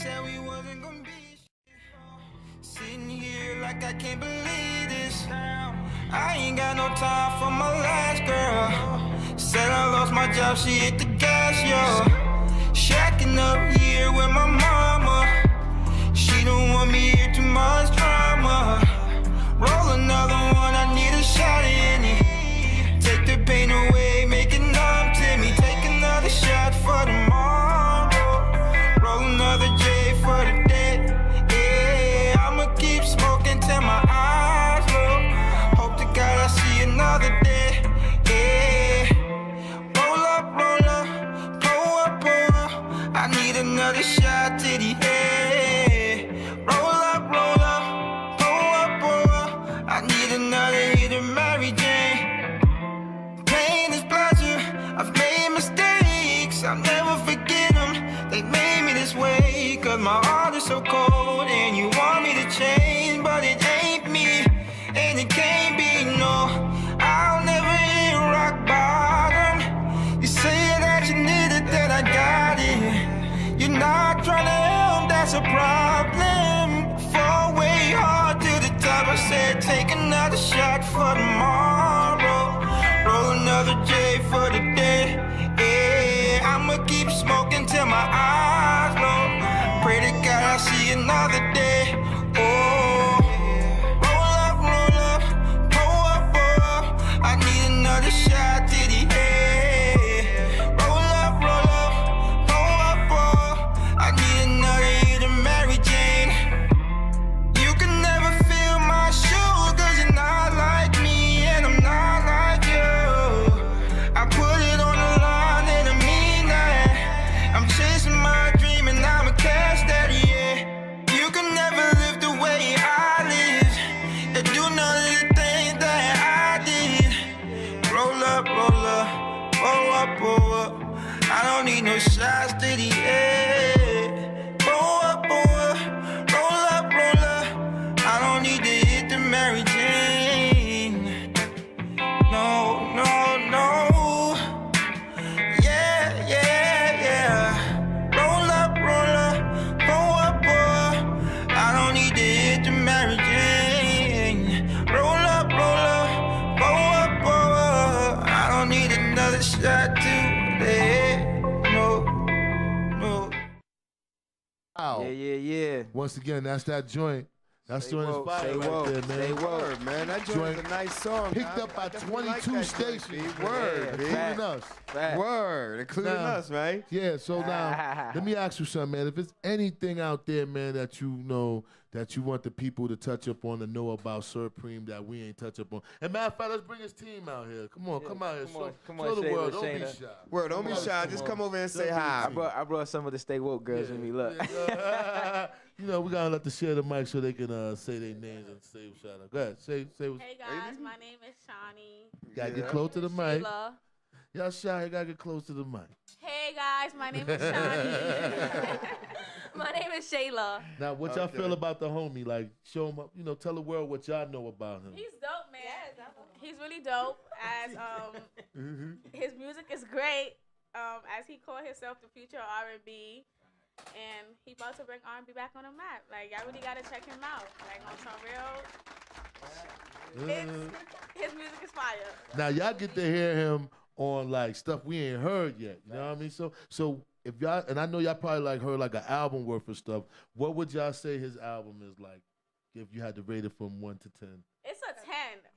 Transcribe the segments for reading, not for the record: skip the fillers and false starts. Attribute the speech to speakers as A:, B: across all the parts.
A: said we wasn't gonna be sitting here like I can't believe this. I ain't got no time for my last girl. Said I lost my job, she hit the gas, yo. Shacking up here with my mama. She don't want me here, too much drama. Roll another one, I need a shot in it. Take the pain away, make it numb to me. Take another shot for tomorrow. Roll another J for the day. Yeah, I'ma keep smoking till my eyes low. Hope to God I see another day. Yeah, roll up, pull up, pull up. I need another shot to the head. Roll up, pull up, pull up. I need another hit of Mary Jane. Pain is pleasure. I've made mistakes. I'll never forget them. They made me this way. Cause my heart is so cold. And you want me to change. But it ain't me. And it can't be, no. I'll never hit rock bottom. You say that you need it, that I got it. You're not trying to help, that's a problem. Fall way hard to the top. I said take another shot for tomorrow. Roll another J for the day. Yeah, I'ma keep smoking till my eyes low. Pray to God I see another day. Oh, roll up, pull up, pull up. I need another shot to the head. Roll up, pull up, pull up. I need another hit of Mary Jane. You can never feel my shoes, cause you're not like me and I'm not like you. I put it on the line and I mean that. I'm chasing my dream and I'm a cash daddy, yeah. You can never live the way I live and do none of the things that I did. Roll up, pull up, pull up. I don't need no shots to the head. Pull up, roll up. I don't need to hit the Mary Jane. No. Yeah. Roll up, pull up. I don't need to hit the Mary Jane. Roll up, pull up. I don't need another shot to the head. No.
B: Wow.
C: Yeah.
B: Once again, that's that joint. That joint is fire right there, man.
D: Say word, man. That joint is a nice song.
B: Picked up by 22 stations.
D: Word,
B: including us.
D: Word, including us, right?
B: Yeah, so now, let me ask you something, man. If there's anything out there, man, that you know, that you want the people to touch up on, to know about Sir Preme that we ain't touch up on. And matter of fact, let's bring his team out here. Come on, come out here. Show the world. Don't be shy.
D: Word, don't be shy. Just come over and say hi.
C: I brought some of the Stay Woke girls with me. Look.
B: You know, we gotta let them share the mic so they can say their names and say shout out. Go ahead, say what's.
E: Hey guys, my name is Shawnee.
B: Gotta get close to the mic.
E: Sheila.
B: Y'all shy, you gotta get close to the mic.
E: Hey guys, my name is Shawnee. My name is Shayla.
B: Now, what y'all feel about the homie? Like, show him up, tell the world what y'all know about him.
E: He's dope, man. He's really dope. As his music is great. As he called himself the future of R&B. And he about to bring R&B back on the map. Like, y'all really gotta check him out. Like, on some real, his music is fire.
B: Now, y'all get to hear him on like stuff we ain't heard yet. You know what I mean? So if y'all, and I know y'all probably like heard like an album worth of stuff. What would y'all say his album is like? If you had to rate it from 1 to 10.
E: It's a 10.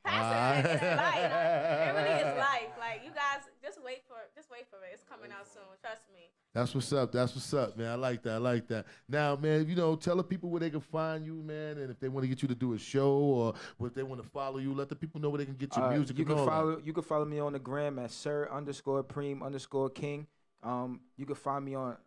E: Pass it. It's life. It really is life. Like, you guys, just wait for it. It's coming out soon. Trust me.
B: That's what's up, man. I like that. Now, man, tell the people where they can find you, man, and if they want to get you to do a show or if they want to follow you, let the people know where they can get your music.
C: You can follow me on the gram at Sir_Preme_King. You can find me on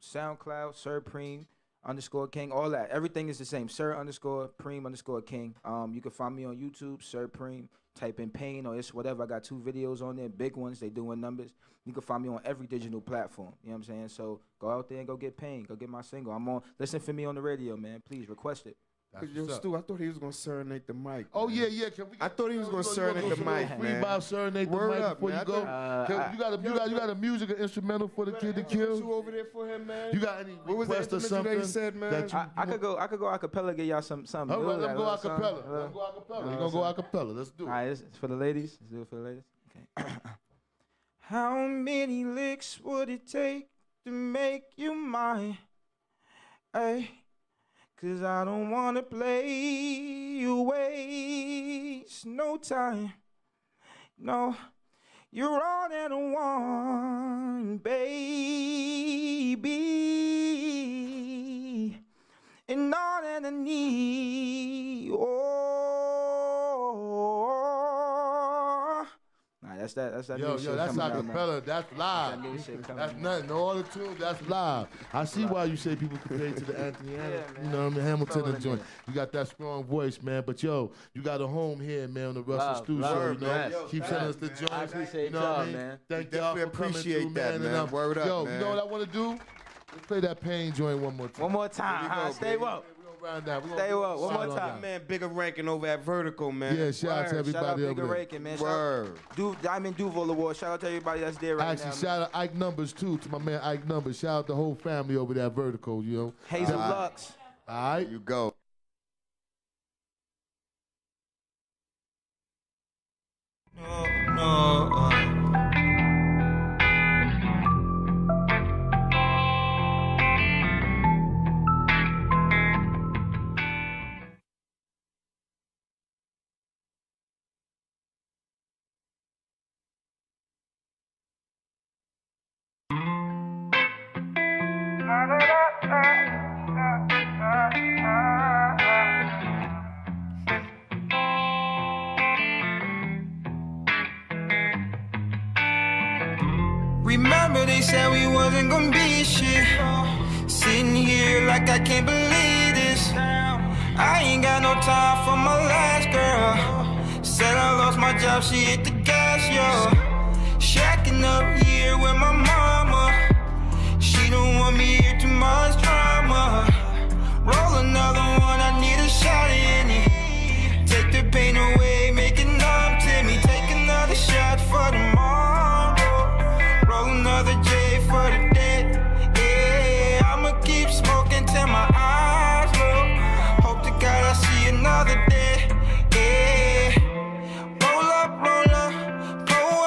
C: SoundCloud, Sir Preme _King, all that. Everything is the same. Sir_Preme_King. You can find me on YouTube, Sir Preme. Type in Pain or it's whatever. I got 2 videos on there, big ones. They doing numbers. You can find me on every digital platform. You know what I'm saying? So go out there and go get Pain. Go get my single. Listen for me on the radio, man. Please request it.
B: That's
D: Yo,
B: what's up.
D: Stu, I thought he was gonna serenade the mic.
B: Oh
D: man.
B: yeah. Can we?
D: I thought he was gonna serenade the mic,
B: Free
D: man.
B: by serenade the
D: Word
B: mic
D: up,
B: before
D: man.
B: you go. You got a music or instrumental for the kid to kill?
D: You over there for him, man?
B: You got any
D: What was the
B: request or
D: instrumental
B: something?
D: that he said, man?
B: that you-
C: I could go acapella, get y'all something.
B: All right,
C: good,
B: let him go
C: like,
B: acapella.
C: something,
B: Let him go acapella. You're gonna go acapella. Let's do
C: All
B: it.
C: right, it's for the ladies. Let's do it for the ladies. Okay.
A: How many licks would it take to make you mine? Ay, 'cause I don't wanna play you waste no time. No, you're all that I want, baby, and all that I need. Oh,
C: Nah, that's that. That's that.
B: Yo,
C: new shit
B: that's
C: coming out, man.
B: acapella. That's live.
C: That new shit coming
B: That's
C: out.
B: nothing. No other tune. That's live. I see why you say people compare to the Anthony
C: Yeah,
B: Hamilton.
C: man.
B: You know what I mean? Hamilton
C: Throw it
B: and
C: in
B: joint.
C: there.
B: You got that strong voice, man. But yo, you got a home here, man, on the Russell
C: Love,
B: Stu
C: love,
B: Show. You know,
C: man.
B: keep sending us the
C: I
B: joints.
C: appreciate
B: You know what I
C: y'all,
B: mean?
C: man.
B: Thank
D: We
B: y'all for
D: definitely
B: coming
D: appreciate
B: through,
D: that,
B: man.
D: man. Word up,
B: yo,
D: man.
B: you know what I want to do? Let's play that Pain joint one more time.
C: One more time.
D: Here we
C: Huh?
D: go,
C: Stay
D: baby.
C: woke.
B: We're gonna round down.
C: Stay woke. One more
B: Shout out
C: time.
B: that.
D: Man, bigger ranking over at Vertical, man.
B: Yeah, shout out to
C: Word. Shout out
B: everybody
C: Bigger
B: over there.
C: Raking, man. Shout out
D: Word.
C: Diamond Duval Award. Shout out to everybody that's there right
B: Actually,
C: now.
B: shout out Ike Numbers too, to my man Ike Numbers. Shout out the whole family over there at Vertical, you know.
C: Hazel Lux.
B: All right.
D: You go.
A: Remember they said we wasn't gonna be shit. Sitting here like I can't believe this. I ain't got no time for my last girl. Said I lost my job, she hit the gas, yo. Shacking up here with my mama. She don't want me here, too much drama. Roll another one, I need a shot in it. Take the pain away, make it numb to me. Take another shot for tomorrow. Roll another J for the day. Yeah, I'ma keep smoking till my eyes low. Hope to God I see another day. Yeah, roll up, pull up, pull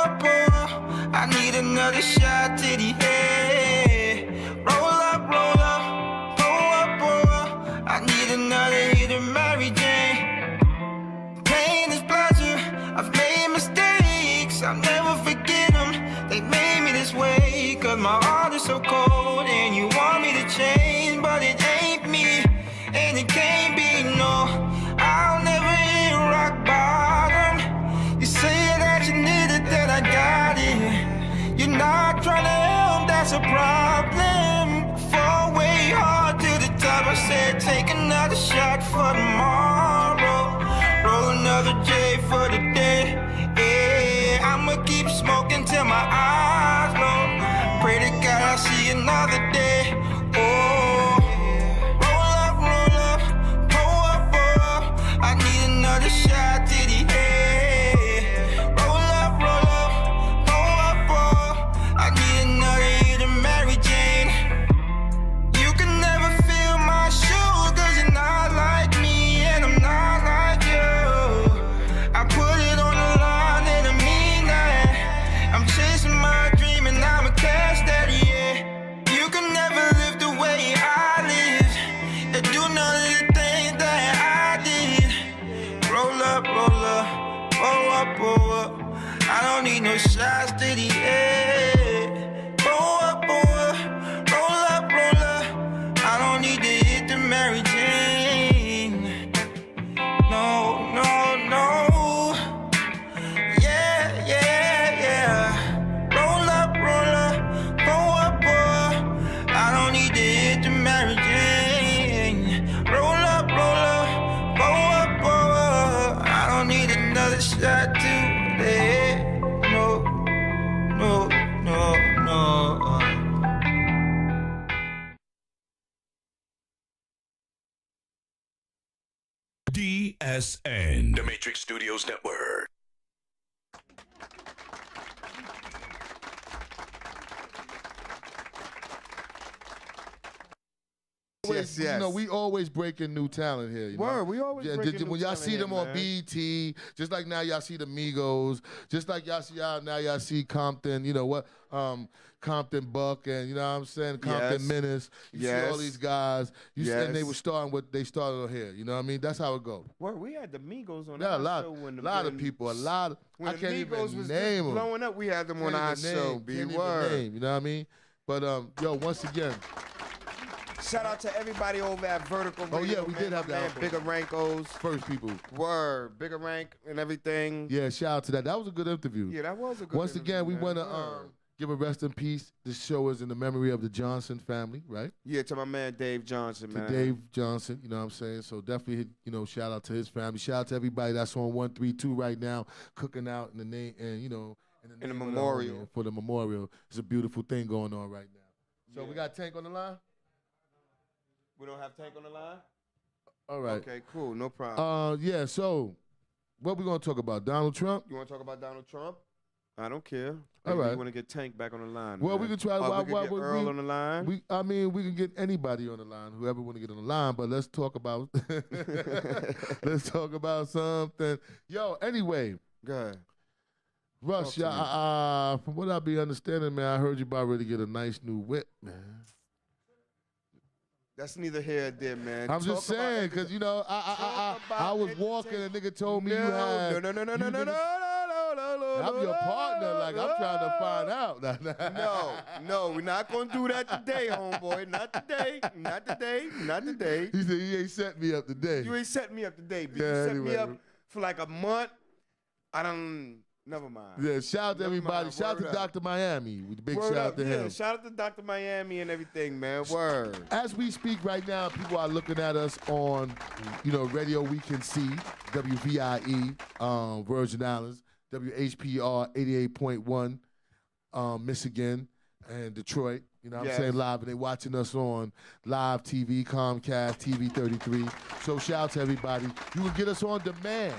A: up. I need another shot to the head. Roll up, pull up, pull up. I need another hit of Mary Jane. Pain is pleasure. I've made mistakes. I'll never forget them. They made me this way. 'Cause my heart is so cold. And you want me to change. But it ain't me. And it can't be, no. I'll never hit rock bottom. You say that you need it, that I got it. You're not trying to help, that's a problem. Fall way hard to the top. I said take another shot for tomorrow. Roll another J for the day. Yeah, I'ma keep smoking till my eyes low. Pray to God I see another day. Oh, roll up, pull up, pull up. I need another shot to the head. Roll up, pull up, pull up. I need another hit of Mary Jane. You can never feel my shoes 'cause you're not like me and I'm not like you. I put it on the line and I mean that. I'm chasing my dream and I'm a cash daddy, yeah. You can never live the way I live and do none of the things that I did. Roll up, pull up, pull up. I don't need no shots to the head. Pull up, roll up. I don't need to hit the Mary Jane. No. Yeah. Roll up, pull up. I don't need to hit the Mary Jane. Roll up, pull up. I don't need another shot to the head. No.
F: TSN, The Matrix Studios Network.
B: Yes. You know, we always breaking new talent here. You know?
D: We always breaking new
B: when y'all
D: talent
B: see
D: here,
B: them on
D: man.
B: BET, just like now y'all see the Migos, just like y'all see Compton, you know what, Compton Buck, and you know what I'm saying, Compton
D: Yes.
B: Menace. You see all these guys, and they
D: Yes.
B: were starting what they started on here. You know what I mean? That's how it goes.
D: We had the Migos on
B: Yeah,
D: our show when
B: of people,
D: when
B: I
D: the
B: can't
D: Migos
B: even
D: was
B: name
D: just
B: them.
D: blowing up. We had them on our show. Be
B: Can't even
D: word.
B: name, you know what I mean? But yo, once again,
D: shout out to everybody over at Vertical Radio.
B: Oh, yeah, we
D: man.
B: did have
D: My
B: that
D: man,
B: on.
D: Bigger Rankos.
B: first people.
D: Word. Bigger Rank and everything.
B: Yeah, shout out to that. That was a good interview.
D: Yeah, that was a good
B: Once again, we
D: interview,
B: want
D: man.
B: to
D: Word.
B: give a rest in peace. This show is in the memory of the Johnson family, right?
D: Yeah, to my man Dave Johnson,
B: To
D: man.
B: Dave Johnson, you know what I'm saying? So definitely, shout out to his family. Shout out to everybody that's on 132 right now, cooking out in the name, and in the name of
D: memorial.
B: homie, for the memorial. It's a beautiful thing going on right now. So we got Tank on the line.
D: We don't have Tank on the line?
B: All right.
D: Okay, cool. No problem.
B: Yeah. So what we gonna talk about? Donald Trump?
D: You want to talk about Donald Trump? I don't care.
B: All right.
D: You want to get Tank back on the line?
B: Well,
D: man.
B: we can try.
D: We can get Earl on the line.
B: We can get anybody on the line, whoever want to get on the line. But let's talk about let's talk about something. Yo, anyway,
D: Go ahead.
B: Russ,
D: Talk to
B: from what I be understanding, man, I heard you about ready to get a nice new whip, man.
D: That's neither here nor there, man.
B: I'm just
D: Talk about
B: saying, because I was walking, and nigga told me you had.
D: No.
B: I'm your partner, like I'm trying to find out.
D: No, we're not gonna do that today, homeboy. Not today.
B: He said he ain't set me up today.
D: You ain't set me up today, but
B: Yeah,
D: you set me
B: anyway.
D: up for like a month. Never mind.
B: Yeah, shout out to
D: Never
B: everybody.
D: mind.
B: Shout out
D: Word
B: to
D: up.
B: Dr. Miami. With the big
D: Word
B: shout
D: up.
B: out to
D: Yeah,
B: him.
D: shout out to Dr. Miami and everything, man. Word.
B: As we speak right now, people are looking at us on, radio we can see, WVIE, Virgin Islands, WHPR 88.1, Michigan, and Detroit. You know what I'm
D: Yes.
B: saying? Live. And they watching us on live TV, Comcast, TV 33. So shout out to everybody. You can get us on demand.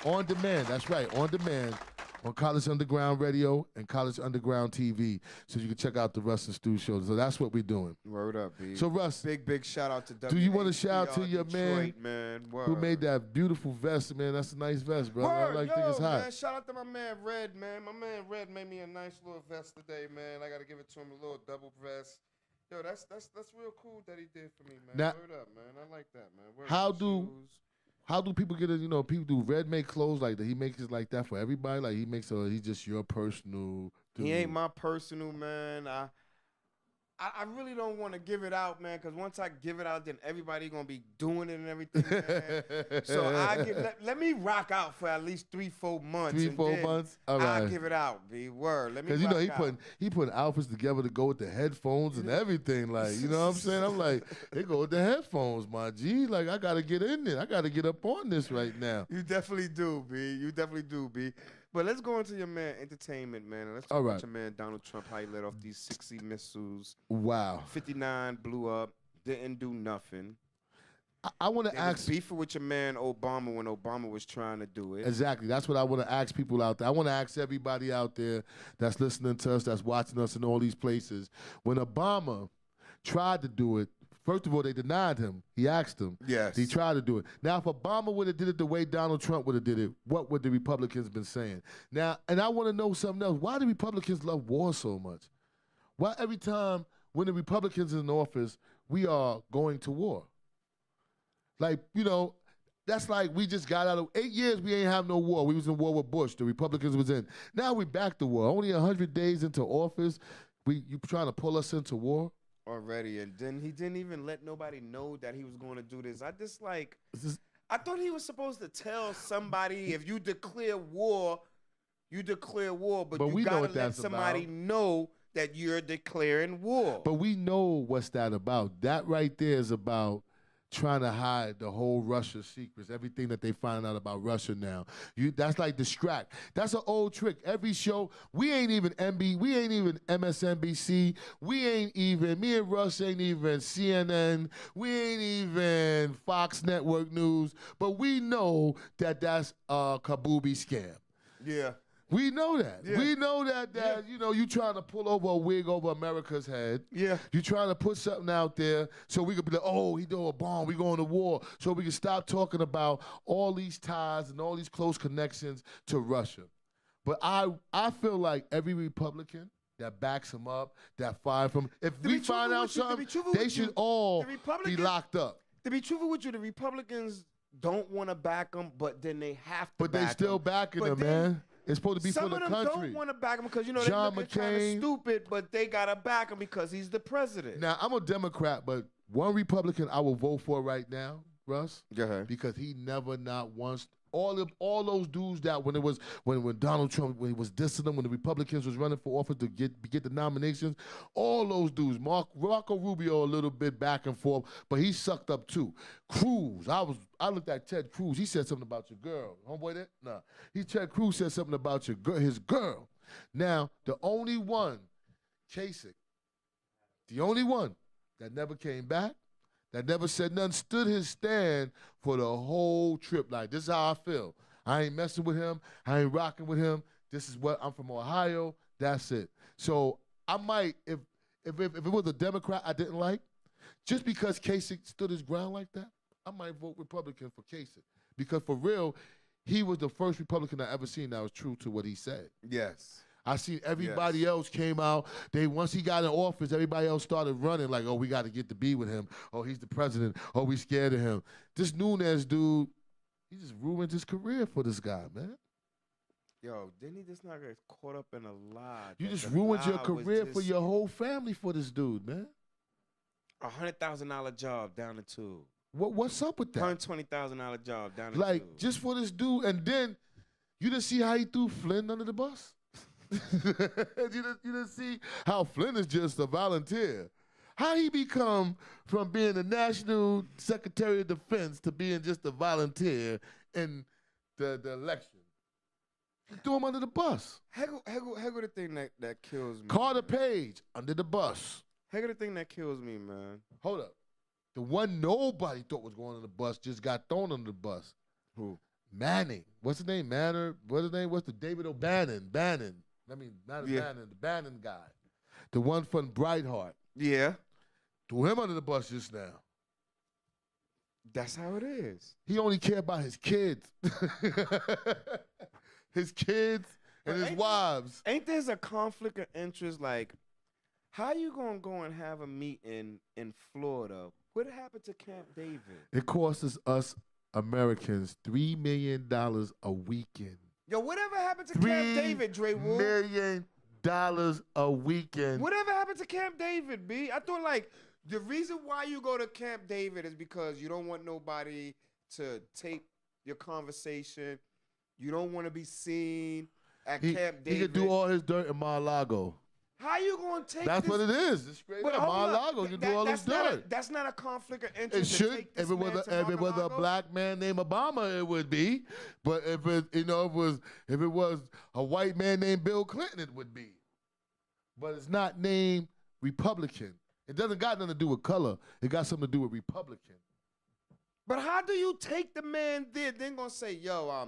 B: On demand. That's right. On demand. On College Underground Radio and College Underground TV. So you can check out the Russ and Stu show. So that's what we're doing.
D: Word up, B.
B: So Russ,
D: Big shout out to
B: do you want to shout out to
D: WHPR
B: your
D: Detroit, man? Word.
B: who made that beautiful vest, man? That's a nice vest, bro. I
D: Word,
B: think it's hot.
D: man, shout out to my man Red, man. My man Red made me a nice little vest today, man. I gotta give it to him, a little double vest. Yo, that's real cool that he did for me, man.
B: Now-
D: Word up, man. I like that, man. Word
B: How
D: up,
B: do-
D: shoes.
B: How do people get it? People do Red make clothes like that. He makes it like that for everybody. Like he makes he's just your personal dude.
D: He ain't my personal, man. I really don't want to give it out, man, because once I give it out, then everybody gonna be doing it and everything, man. So let me rock out for at least 3-4 months.
B: 3-4
D: then
B: months? All
D: I'll
B: right.
D: give it out, B. Word. Let me
B: Because
D: rock
B: he
D: out.
B: he putting outfits together to go with the headphones and everything. Like, you know what I'm saying? I'm like, they go with the headphones, my G. Like, I gotta get in there. I gotta get up on this right now.
D: You definitely do, B. You definitely do, B. But let's go into your man entertainment, man. And let's talk
B: All
D: about
B: right.
D: your man Donald Trump, how he let off these 60 missiles.
B: Wow.
D: 59 blew up, didn't do nothing.
B: I want to
D: There was
B: ask.
D: beefing with your man Obama when Obama was trying to do it.
B: Exactly. That's what I want to ask people out there. I want to ask everybody out there that's listening to us, that's watching us in all these places. When Obama tried to do it, first of all, they denied him. He asked him.
D: Yes.
B: He tried to do it. Now, if Obama would have did it the way Donald Trump would have did it, what would the Republicans been saying? Now, and I want to know something else. Why do Republicans love war so much? Why every time when the Republicans is in office, we are going to war? Like, that's like we just got out of 8 years, we ain't have no war. We was in war with Bush. The Republicans was in. Now we back to war. Only 100 days into office, you trying to pull us into war?
D: Already, and then he didn't even let nobody know that he was going to do this. I thought he was supposed to tell somebody if you declare war, you declare war, but
B: we
D: you
B: know
D: gotta
B: what
D: let
B: that's
D: somebody
B: about.
D: know that you're declaring war.
B: But we know what's that about. That right there is about trying to hide the whole Russia secrets, everything that they find out about Russia now. That's like distract. That's an old trick. Every show, we ain't even MSNBC, me and Russ ain't even CNN, we ain't even Fox Network News, but we know that that's a Kabubi scam.
D: Yeah.
B: We know that.
D: Yeah.
B: We know that you know, you trying to pull over a wig over America's head.
D: Yeah.
B: You trying to put something out there so we could be like, oh, he threw a bomb, we going to war. So we can stop talking about all these ties and all these close connections to Russia. But I feel like every Republican that backs him up, that fired from him, if we find out something, they should all be locked up.
D: To be truthful with you, the Republicans don't want to back them, but then they have to
B: But they still backing him, man. It's supposed to be for the country.
D: Some of them don't want to back him because, you know,
B: John
D: they're kind of stupid, but they got to back him because he's the president.
B: Now, I'm a Democrat, but one Republican I will vote for right now, Russ,
D: Go ahead.
B: because he never not once all those dudes that when Donald Trump, when he was dissing them, when the Republicans was running for office to get the nominations, all those dudes, Marco Rubio a little bit back and forth, but he sucked up too. Cruz, I looked at Ted Cruz. He said something about your girl. Homeboy that? Nah. Ted Cruz said something about his girl. Now, the only one, Kasich, the only one that never came back, that never said nothing, stood his stand for the whole trip. Like, this is how I feel. I ain't messing with him. I ain't rocking with him. This is what I'm from Ohio. That's it. So I might, if it was a Democrat I didn't like, just because Kasich stood his ground like that, I might vote Republican for Kasich. Because for real, he was the first Republican I ever seen that was true to what he said.
D: Yes.
B: I seen everybody else came out. Once he got in office, everybody else started running like, oh, we got to get to be with him. Oh, he's the president. Oh, we scared of him. This Nunes dude, he just ruined his career for this guy, man.
D: Yo, didn't he just not get caught up in a lie?
B: You just ruined your career for your whole family for this dude, man.
D: $100,000 job down to two.
B: What's up with that?
D: $120,000 job down to two.
B: Like, just for this dude, and then you didn't see how he threw Flynn under the bus? You didn't see how Flynn is just a volunteer. How he become from being the National Secretary of Defense to being just a volunteer in the election? He threw him under the bus.
D: Hegel the thing that kills me.
B: Carter Page under the bus.
D: Hegel the thing that kills me, man.
B: Hold up. The one nobody thought was going on the bus just got thrown under the bus.
D: Who?
B: Manning. What's his name? Manor. What's his name? What's the David O'Bannon? Bannon. Bannon, the Bannon guy. The one from Brightheart.
D: Yeah.
B: Threw him under the bus just now.
D: That's how it is.
B: He only cared about his kids. His kids and his wives.
D: Ain't there's a conflict of interest? Like, how you gonna go and have a meeting in Florida? What happened to Camp David?
B: It costs us Americans $3 million a weekend.
D: Yo, whatever happened to Camp David, Dre Wool?
B: $3 million a weekend.
D: Whatever happened to Camp David, B? I thought, like, the reason why you go to Camp David is because you don't want nobody to tape your conversation. You don't want to be seen at Camp David.
B: He could do all his dirt in Mar-a-Lago.
D: How you going to take
B: That's
D: this?
B: what it is. It's straight up. Mar-a-Lago, you do all his dirt.
D: That's not a conflict of
B: It
D: interest.
B: should. If it was a black man named Obama, it would be. But if it was a white man named Bill Clinton, it would be. But it's not named Republican. It doesn't got nothing to do with color. It got something to do with Republican.
D: But how do you take the man there? Then gonna say, yo,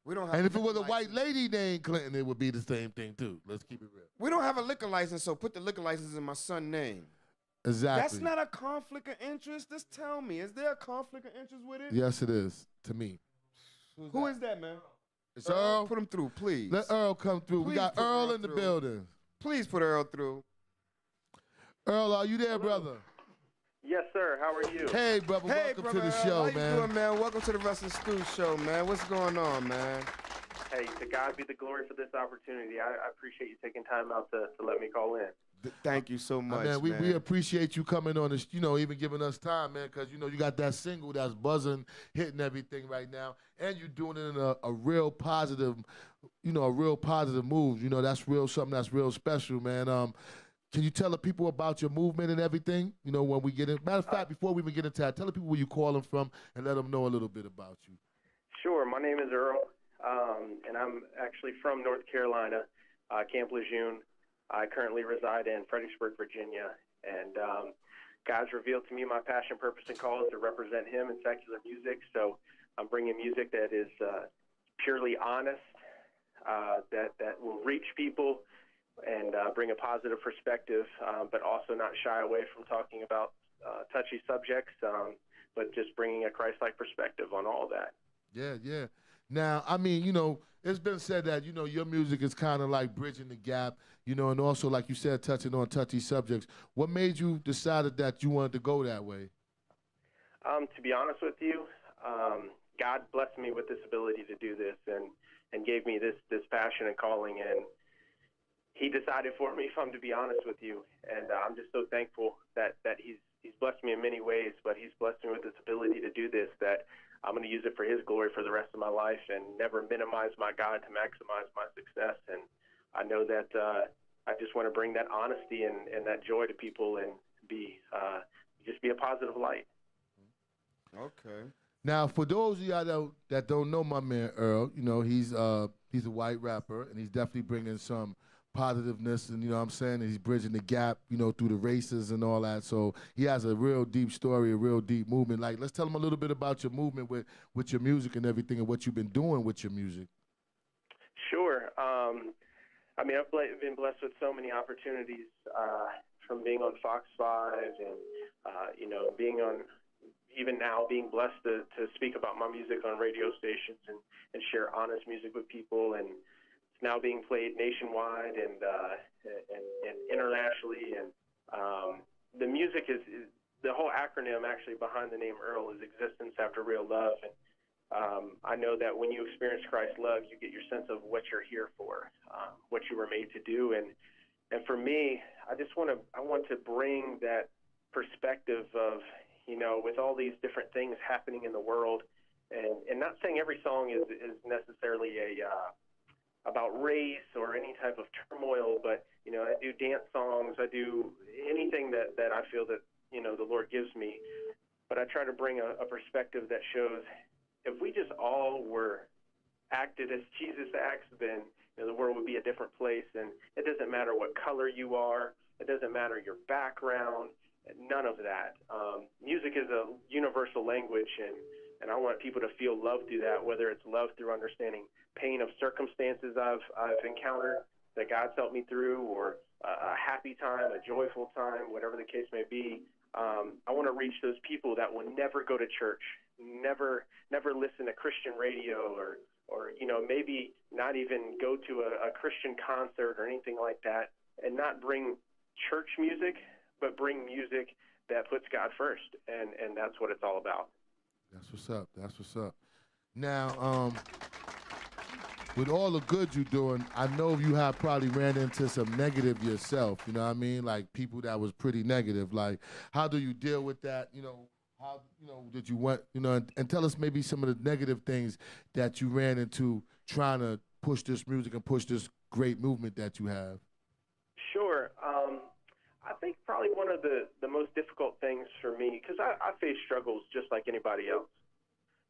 D: we don't have.
B: And if it was a white lady named Clinton, it would be the same thing too. Let's keep it real.
D: We don't have a liquor license, so put the liquor license in my son's name.
B: Exactly.
D: That's not a conflict of interest. Just tell me, is there a conflict of interest with it?
B: Yes, it is to me.
D: Who is that, man?
B: It's Earl.
D: Put him through, please.
B: Let Earl come through.
D: Please
B: we got
D: put
B: Earl
D: Earl
B: in the
D: through.
B: building.
D: Please put Earl through.
B: Earl, are you there, brother?
G: Yes, sir. How are you?
B: Hey, brother.
D: Hey,
B: welcome
D: brother
B: to the
D: Earl.
B: show,
D: How you
B: man.
D: doing, man? Welcome to the Russ and Stu show, man. What's going on, man?
G: Hey, to God be the glory for this opportunity. I appreciate you taking time out to let me call in.
D: Thank you so much,
B: man, we appreciate you coming on this, even giving us time, man, because, you got that single that's buzzing, hitting everything right now, and you're doing it in a real positive, a real positive move. That's something that's real special, man. can you tell the people about your movement and everything? You know, when we get in. Matter of fact, before we even get into that, tell the people where you calling from and let them know a little bit about you.
G: Sure. My name is Earl, and I'm actually from North Carolina, Camp Lejeune. I currently reside in Fredericksburg, Virginia, and God's revealed to me my passion, purpose, and call is to represent Him in secular music. So I'm bringing music that is purely honest, that will reach people and bring a positive perspective, but also not shy away from talking about touchy subjects, but just bringing a Christ-like perspective on all that.
B: Yeah, yeah. Now, I mean, you know, it's been said that, you know, your music is kind of like bridging the gap, you know, and also, like you said, touching on touchy subjects. What made you decided that you wanted to go that way?
G: To be honest with you, God blessed me with this ability to do this and gave me this passion and calling, and He decided for me, if I'm to be honest with you. And I'm just so thankful that He's blessed me in many ways, but He's blessed me with this ability to do this, that I'm going to use it for His glory for the rest of my life and never minimize my God to maximize my success. And I know that I just want to bring that honesty and that joy to people and just be a positive light.
D: Okay.
B: Now, for those of y'all that don't know my man Earl, you know, he's a white rapper, and he's definitely bringing some positiveness, and you know what I'm saying, and he's bridging the gap, you know, through the races and all that. So he has a real deep story, a real deep movement. Like, let's tell him a little bit about your movement with your music and everything, and what you've been doing with your music.
G: Sure. I mean, I've been blessed with so many opportunities, from being on Fox 5 and, you know, even now being blessed to speak about my music on radio stations and share honest music with people. And it's now being played nationwide and internationally. And the music is the whole acronym actually behind the name E.A.R.L is Existence After Real Love. And I know that when you experience Christ's love, you get your sense of what you're here for, what you were made to do. And for me, I want to bring that perspective of, you know, with all these different things happening in the world, and not saying every song is necessarily about race or any type of turmoil, but, you know, I do dance songs, I do anything that I feel that, you know, the Lord gives me. But I try to bring a perspective that shows if we just all acted as Jesus acts, then, you know, the world would be a different place. And it doesn't matter what color you are, it doesn't matter your background, none of that. Music is a universal language, and I want people to feel love through that, whether it's love through understanding pain of circumstances I've encountered that God's helped me through, or a happy time, a joyful time, whatever the case may be. I want to reach those people that will never go to church, never listen to Christian radio, or you know, maybe not even go to a Christian concert or anything like that, and not bring church music, but bring music that puts God first, and that's what it's all about.
B: That's what's up. That's what's up. Now, with all the good you're doing, I know you have probably ran into some negative yourself, you know what I mean? Like people that was pretty negative. Like, how do you deal with that? You know, how, you know, did you want, you know, and tell us maybe some of the negative things that you ran into trying to push this music and push this great movement that you have.
G: Sure. I think probably one of the most difficult things for me, because I face struggles just like anybody else.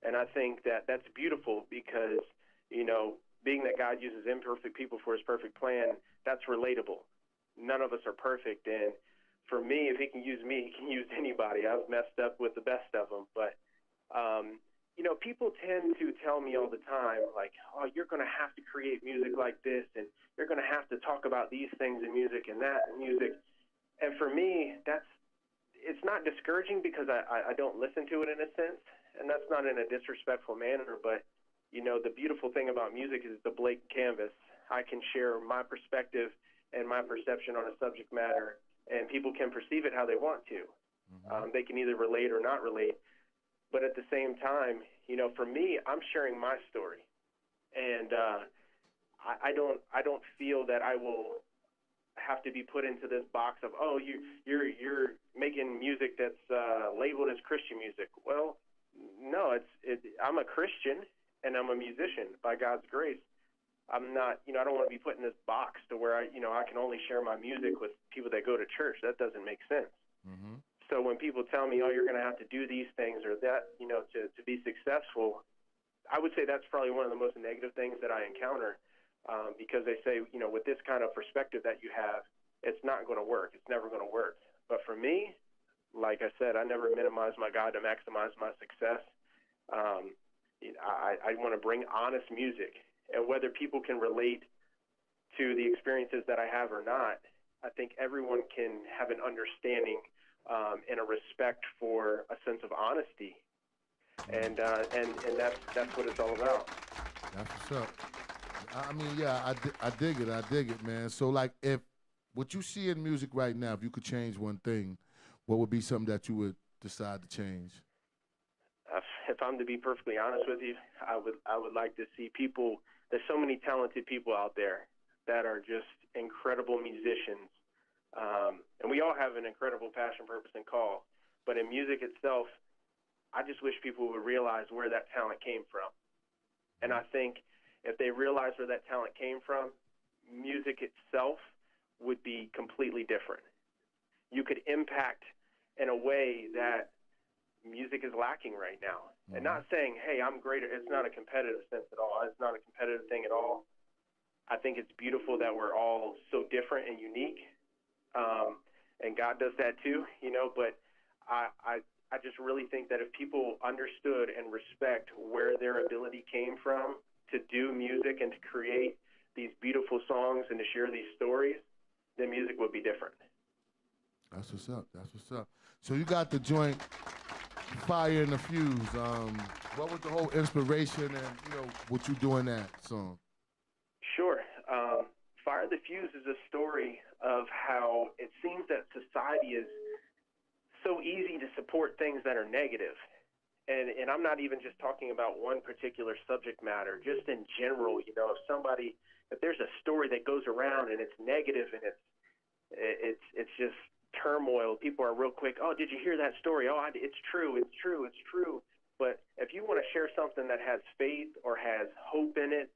G: And I think that that's beautiful because, you know, being that God uses imperfect people for His perfect plan, that's relatable. None of us are perfect. And for me, if He can use me, He can use anybody. I've messed up with the best of them. But, you know, people tend to tell me all the time, like, oh, you're going to have to create music like this, and you're going to have to talk about these things in music and that in music. And for me, it's not discouraging because I don't listen to it in a sense, and that's not in a disrespectful manner. But, you know, the beautiful thing about music is the blank canvas. I can share my perspective and my perception on a subject matter, and people can perceive it how they want to. Mm-hmm. They can either relate or not relate. But at the same time, you know, for me, I'm sharing my story, and I don't feel that I will have to be put into this box of, oh, you're making music that's labeled as Christian music. Well, no, I'm a Christian and I'm a musician by God's grace. I'm not, I don't want to be put in this box to where I can only share my music with people that go to church. That doesn't make sense.
B: Mm-hmm.
G: So when people tell me, oh, you're going to have to do these things or that, to be successful, I would say that's probably one of the most negative things that I encounter, because they say, with this kind of perspective that you have, it's not going to work. It's never going to work. But for me, like I said, I never minimize my God to maximize my success. I want to bring honest music, and whether people can relate to the experiences that I have or not, I think everyone can have an understanding and a respect for a sense of honesty, and that's what it's all about.
B: That's what's up. I mean, yeah, I dig it, man. So, like, if what you see in music right now, if you could change one thing, what would be something that you would decide to change?
G: If I'm to be perfectly honest with you, I would like to see people. There's so many talented people out there that are just incredible musicians, and we all have an incredible passion, purpose, and call. But in music itself, I just wish people would realize where that talent came from. And I think if they realize where that talent came from, music itself would be completely different. You could impact in a way that music is lacking right now. And not saying, hey, I'm greater. It's not a competitive sense at all. It's not a competitive thing at all. I think it's beautiful that we're all so different and unique. And God does that too, but I just really think that if people understood and respect where their ability came from to do music and to create these beautiful songs and to share these stories, then music would be different.
B: That's what's up. That's what's up. So you got the joint Fire in the Fuse. What was the whole inspiration and, what you doing that song?
G: Sure. Fire the Fuse is a story of how it seems that society is so easy to support things that are negative. And I'm not even just talking about one particular subject matter, just in general, if there's a story that goes around and it's negative and it's just turmoil, people are real quick, oh, did you hear that story? Oh, it's true. But if you want to share something that has faith or has hope in it,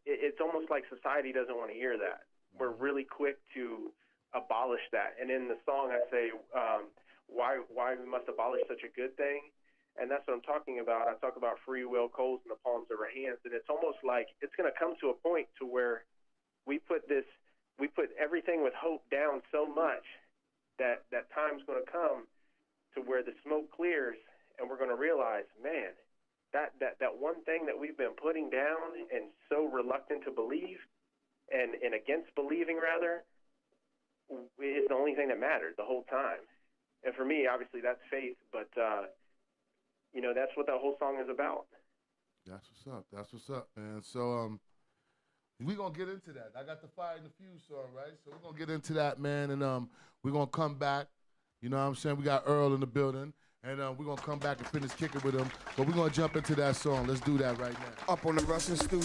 G: it's almost like society doesn't want to hear that. We're really quick to abolish that. And in the song, I say, why we must abolish such a good thing. And that's what I'm talking about. I talk about free will, coals in the palms of our hands. And it's almost like it's going to come to a point to where we put everything with hope down so much that time's going to come to where the smoke clears and we're going to realize, man, that one thing that we've been putting down and so reluctant to believe and against believing, rather, is the only thing that mattered the whole time. And for me, obviously, that's faith, but, that's what that whole song is about.
B: That's what's up, man. So, we're going to get into that. I got the Fire in the Fuse song, right? So we're going to get into that, man, and we're going to come back. You know what I'm saying? We got E.A.R.L in the building, and we're going to come back and finish kicking with him. But we're going to jump into that song. Let's do that right now.
D: Up on the Russ and Stu.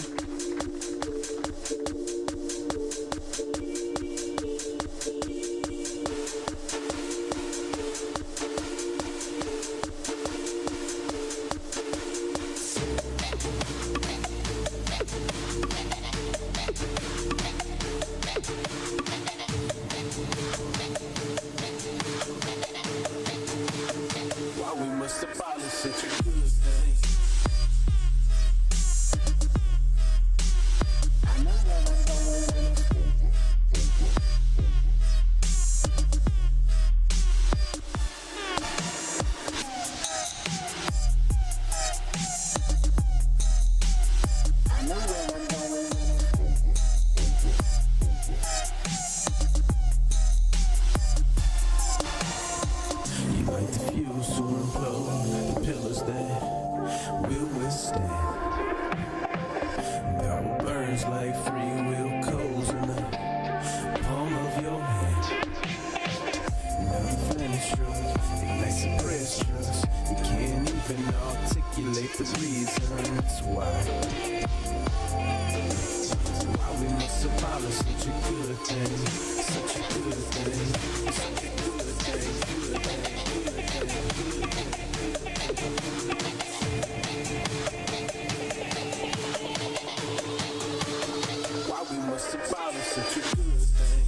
H: we must abolish such a good thing.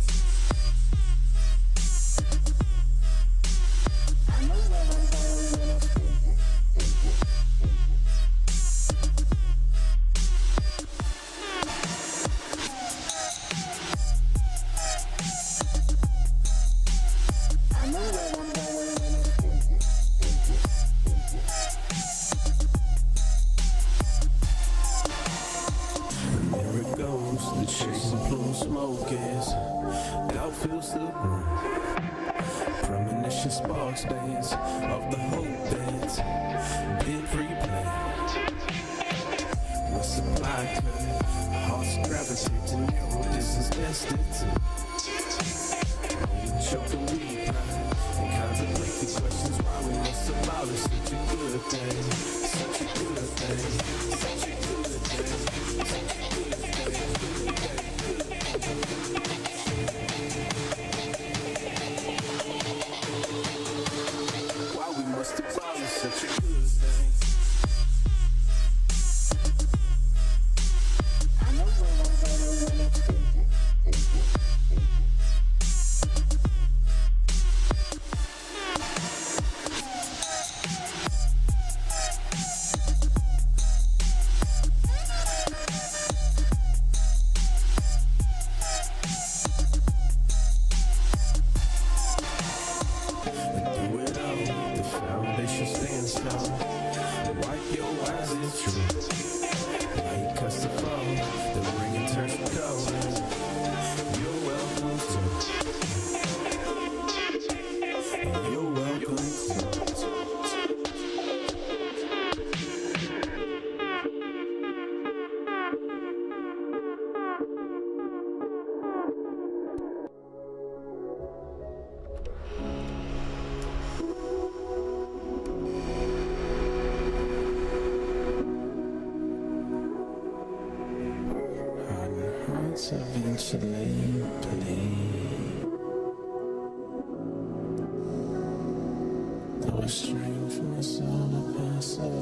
H: I know where I'm going when I the chasing plume smoke is outfills the room. Premonition sparks dance of the hope that's been pre-planned. With supply cut, hearts gravitate to narrow distance destined to. We choke and we pride and contemplate the questions why we must abolish such a good thing. Such a good thing. Such a good thing. Such a good thing. Why we must abolish such a good thing. I know where I'm going when I eventually bleed. Though a strangeness on a possibility.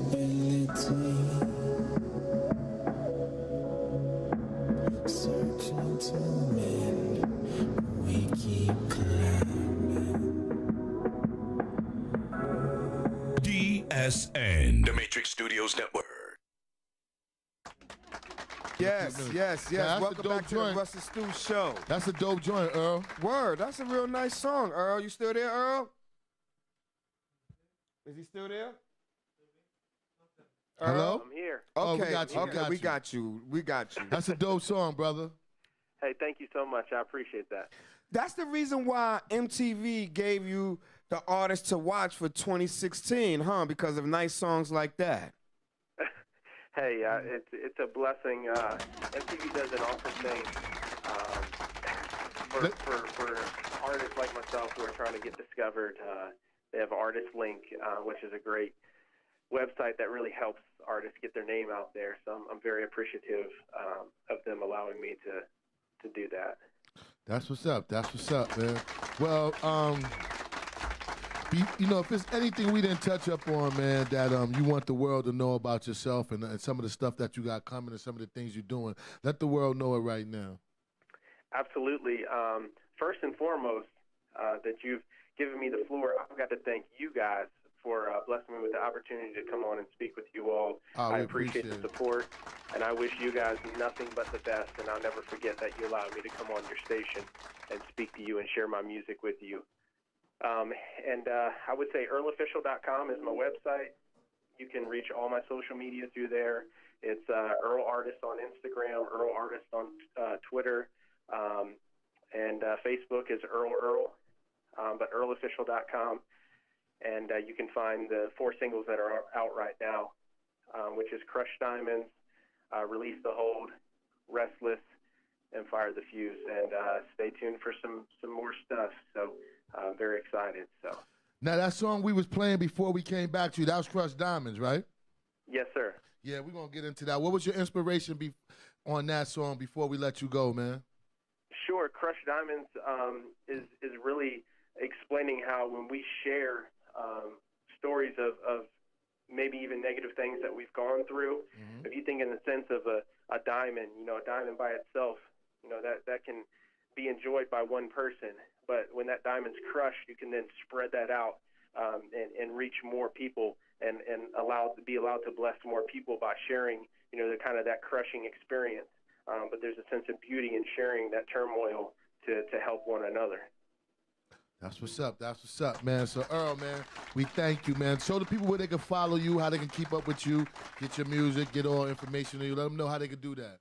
H: Searching to mend, we keep climbing.
F: DSN, The Matrix Studios Network.
D: Yes.
B: That's
D: Welcome
B: a dope
D: back to
B: joint.
D: the Russ and Stu Show.
B: That's a dope joint, Earl.
D: Word, that's a real nice song, Earl. You still there, Earl? Is he still there?
B: Hello?
G: I'm here.
B: Oh, we
D: Okay,
B: got you, we got
D: we
B: you.
D: got you. We got you.
B: That's a dope song, brother.
G: Hey, thank you so much. I appreciate that.
D: That's the reason why MTV gave you the artist to watch for 2016, huh? Because of nice songs like that.
G: Hey, it's a blessing. MTV does an awesome thing for artists like myself who are trying to get discovered. They have Artist Link, which is a great website that really helps artists get their name out there. So I'm very appreciative of them allowing me to do that.
B: That's what's up. That's what's up, man. Well, if there's anything we didn't touch up on, man, that you want the world to know about yourself and some of the stuff that you got coming and some of the things you're doing, let the world know it right now.
G: Absolutely. First and foremost, that you've given me the floor, I've got to thank you guys for blessing me with the opportunity to come on and speak with you all. I appreciate the support, and I wish you guys nothing but the best, and I'll never forget that you allowed me to come on your station and speak to you and share my music with you. I would say EarlOfficial.com is my website. You can reach all my social media through there. It's Earl Artist on Instagram, Earl Artist on Twitter, and Facebook is Earl, but EarlOfficial.com. And you can find the 4 singles that are out right now, which is Crush Diamonds, Release the Hold, Restless, and Fire the Fuse. And stay tuned for some more stuff. So I'm very excited. So
B: now, that song we was playing before we came back to you, that was Crush Diamonds, right?
G: Yes, sir.
B: Yeah, we're going to get into that. What was your inspiration on that song before we let you go, man?
G: Sure. Crush Diamonds is really explaining how when we share stories of maybe even negative things that we've gone through, if you think in the sense of a diamond, a diamond by itself You know, that can be enjoyed by one person, but when that diamond's crushed, you can then spread that out and reach more people and be allowed to bless more people by sharing, you know, the kind of that crushing experience. But there's a sense of beauty in sharing that turmoil to help one another.
B: That's what's up. That's what's up, man. So, Earl, man, we thank you, man. Show the people where they can follow you, how they can keep up with you, get your music, get all information on you. Let them know how they can do that.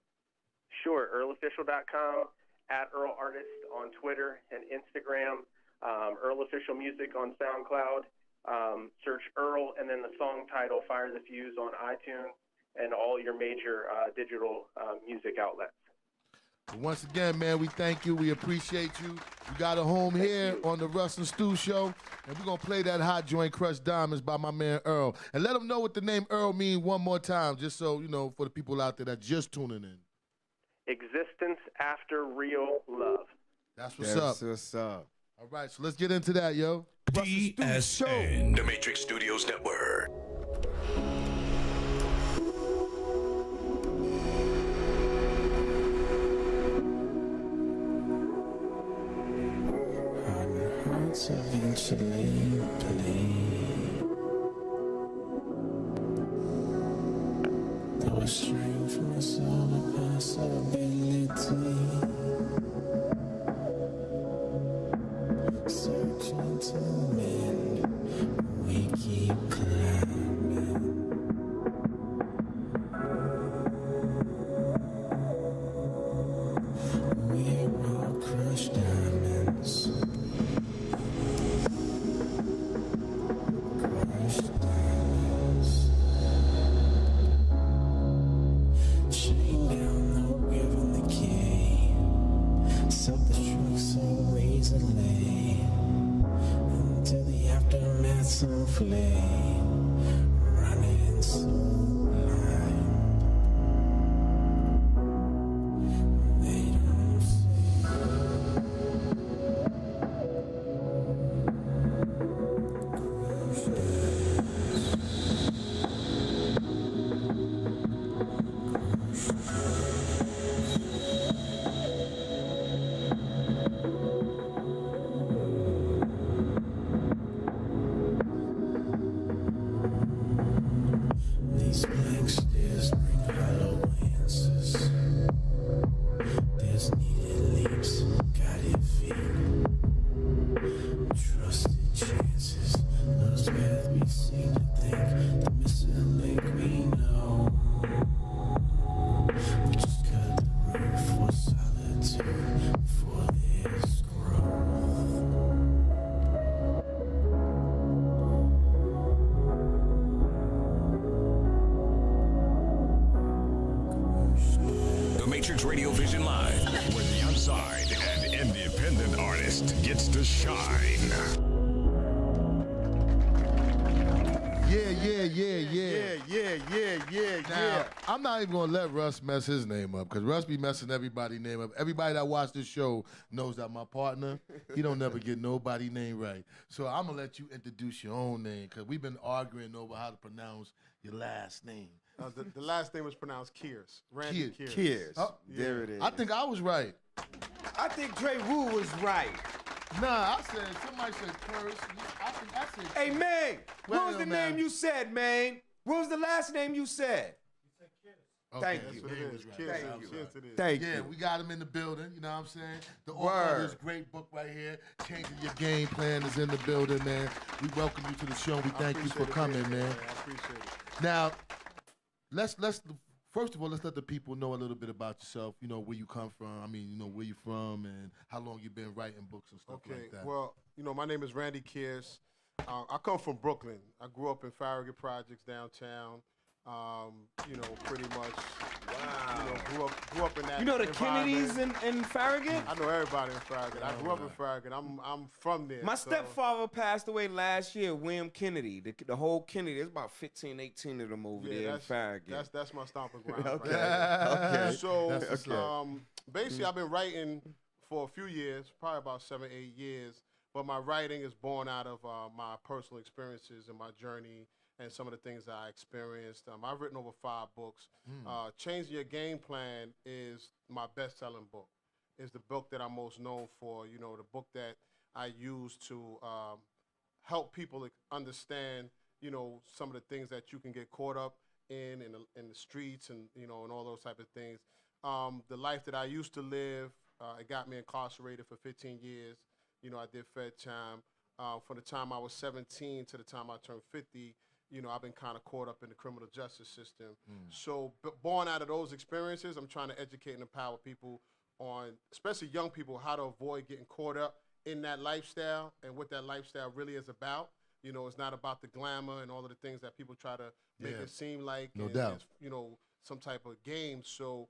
G: Sure, EarlOfficial.com, @EarlArtist on Twitter and Instagram, Earl Official Music on SoundCloud. Search Earl and then the song title, Fire the Fuse, on iTunes and all your major digital music outlets.
B: Once again, man, we thank you. We appreciate you. We got a home here on the Russ and Stu Show, and we're going to play that hot joint, Crushed Diamonds, by my man Earl. And let them know what the name Earl means one more time, just so, you know, for the people out there that just tuning in.
G: Existence after real love.
B: That's what's up.
D: That's what's up.
B: All right, so let's get into that, yo.
F: DSN, The Matrix Studios Network.
H: Eventually play. There was strength from a soul of possibility. Searching to mend, we keep climbing. We're all crushed diamonds. Souffle, running so blind. They don't
F: Radio Vision Live, where the outside and independent artist gets to shine.
B: Now, I'm not even going to let Russ mess his name up, because Russ be messing everybody's name up. Everybody that watch this show knows that my partner, he don't never get nobody's name right. So I'm going to let you introduce your own name, because we've been arguing over how to pronounce your last name.
I: The last name was pronounced Kearse. Randy Kearse.
D: Kearse.
B: Oh,
D: there it is.
B: I think I was right.
D: I think Dre Wu was right.
B: Nah, somebody said Kearse. I said
D: Hey, man, what was
B: Well,
D: the
B: man.
D: name you said, man? What was the last name you said?
B: Okay,
D: Thank
B: that's
D: you.
B: what
I: It
B: it
I: is.
B: was right.
I: Kearse.
D: Thank you.
I: Kearse it is.
D: Thank
B: Yeah,
D: you.
B: we got him in the building, you know what I'm saying? The author
D: Word.
B: of this great book right here, Changing Your Game Plan, is in the building, man. We welcome you to the show. We thank you for
I: appreciate it
B: coming,
I: being here,
B: man.
I: I appreciate it.
B: Now, let's first of all, let's let the people know a little bit about yourself, you know, where you come from. I mean, you know, where you from and how long you've been writing books and stuff like that.
I: Well, you know, my name is Randy Kearse. I come from Brooklyn. I grew up in Farragut Projects downtown. You know, pretty much. Wow. You know, grew up in that.
D: You know the
I: environment.
D: Kennedys in Farragut?
I: I know everybody in Farragut. I grew up in Farragut. I'm from there.
D: My
I: so-
D: stepfather passed away last year, William Kennedy. The whole Kennedy, there's about 15, 18 of them over there in Farragut.
I: That's my stomping ground.
D: Okay.
I: Right?
D: Okay.
I: So
B: That's what's up.
I: basically, I've been writing for a few years, probably about 7, 8 years. But my writing is born out of my personal experiences and my journey and some of the things that I experienced. I've written over 5 books. Changing Your Game Plan is my best-selling book. is the book that I'm most known for. You know, the book that I use to help people understand, you know, some of the things that you can get caught up in the streets and, you know, and all those type of things. The life that I used to live, it got me incarcerated for 15 years. You know, I did Fed time. From the time I was 17 to the time I turned 50, you know, I've been kind of caught up in the criminal justice system. So born out of those experiences, I'm trying to educate and empower people on, especially young people, how to avoid getting caught up in that lifestyle and what that lifestyle really is about. You know, it's not about the glamour and all of the things that people try to make it seem like.
B: No doubt.
I: It's, you know, some type of game. So,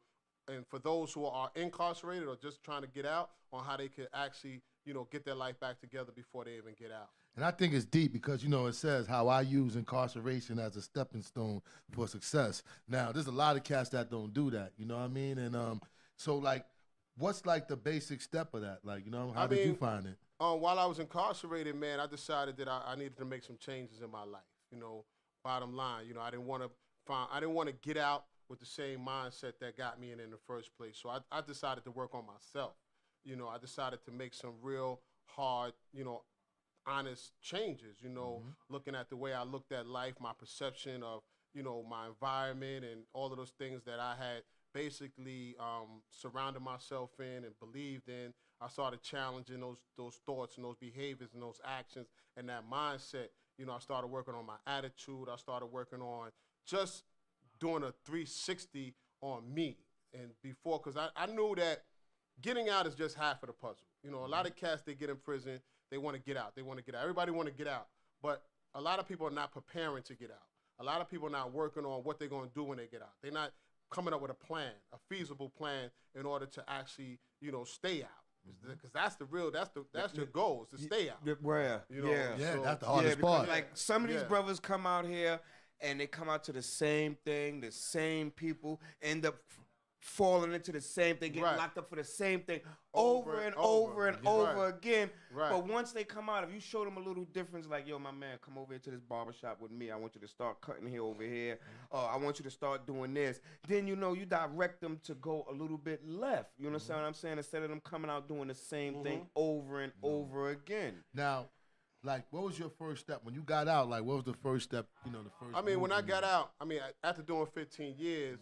I: and for those who are incarcerated or just trying to get out, on how they could actually, you know, get their life back together before they even get out.
B: And I think it's deep because, you know, it says how I use incarceration as a stepping stone for success. Now, there's a lot of cats that don't do that, you know what I mean? And so, like, what's, like, the basic step of that? Like, you know, how did you find it?
I: While I was incarcerated, man, I decided that I needed to make some changes in my life. You know, bottom line, you know, I didn't want to get out with the same mindset that got me in the first place. So I decided to work on myself. You know, I decided to make some real hard, you know, honest changes, you know, looking at the way I looked at life, my perception of, you know, my environment and all of those things that I had basically surrounded myself in and believed in. I started challenging those thoughts and those behaviors and those actions and that mindset. You know, I started working on my attitude. I started working on just doing a 360 on me. And before, because I knew that getting out is just half of the puzzle. You know, a lot of cats, they get in prison, they want to get out. They want to get out. Everybody want to get out. But a lot of people are not preparing to get out. A lot of people are not working on what they're going to do when they get out. They're not coming up with a plan, a feasible plan in order to actually, you know, stay out. Because that's your goal, is to stay out.
D: Where?
I: You know,
B: Yeah,
I: so,
B: that's the hardest part.
D: Like some of these brothers come out here and they come out to the same thing, the same people, end up falling into the same thing, getting locked up for the same thing over and over again.
I: Right.
D: But once they come out, if you show them a little difference, like, yo, my man, come over here to this barbershop with me. I want you to start cutting here over here. I want you to start doing this. Then, you know, you direct them to go a little bit left. You understand what I'm saying? Instead of them coming out doing the same thing over and over again.
B: Now, like, what was your first step? When you got out, like, what was the first step, you know, the first
I: I mean, when I
B: move you
I: got
B: made?
I: out, I mean, after doing 15 years,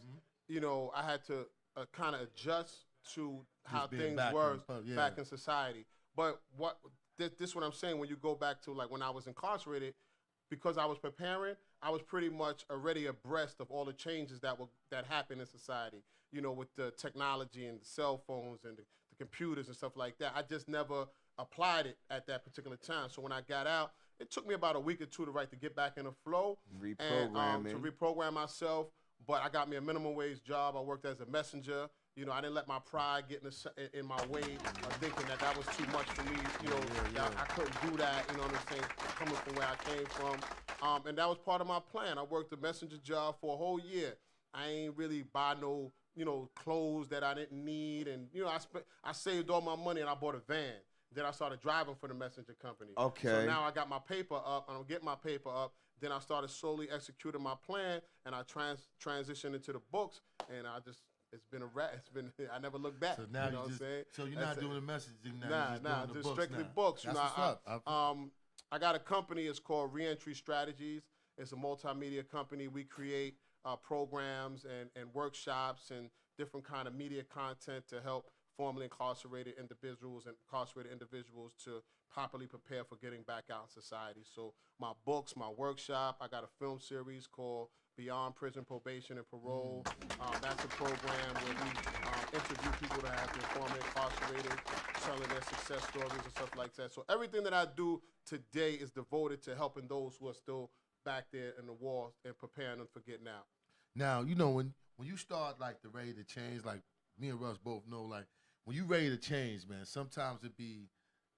I: you know, I had to kind of adjust to how
B: being
I: things
B: back
I: were
B: in-
I: back in society. But this is what I'm saying, when you go back to, like, when I was incarcerated, because I was preparing, I was pretty much already abreast of all the changes that happened in society, you know, with the technology and the cell phones and the computers and stuff like that. I just never applied it at that particular time. So when I got out, it took me about a week or two to get back in the flow and to reprogram myself. But I got me a minimum wage job. I worked as a messenger. You know, I didn't let my pride get in my way of thinking that was too much for me. You know, I couldn't do that, you know what I'm saying, coming from where I came from. And that was part of my plan. I worked a messenger job for a whole year. I ain't really buy no, you know, clothes that I didn't need. And, you know, I saved all my money and I bought a van. Then I started driving for the messenger company.
D: Okay.
I: So now I got my paper up, and I'm getting my paper up. Then I started slowly executing my plan, and I transitioned into the books, and it's been a rat. I never looked back.
B: So now
I: you know what I'm saying?
B: So you're not doing the messaging now.
I: Nah,
B: you're just doing the
I: just
B: books
I: strictly
B: now.
I: books.
B: That's
I: You know,
B: what's up.
I: I got a company. It's called Reentry Strategies. It's a multimedia company. We create programs and workshops and different kind of media content to help formerly incarcerated individuals to properly prepare for getting back out in society. So my books, my workshop, I got a film series called Beyond Prison, Probation, and Parole. That's a program where we interview people that have been formerly incarcerated, telling their success stories and stuff like that. So everything that I do today is devoted to helping those who are still back there in the war and preparing them for getting out.
B: Now, you know, when you start, like, the ready to change, like, me and Russ both know, like, when you ready to change, man, sometimes it be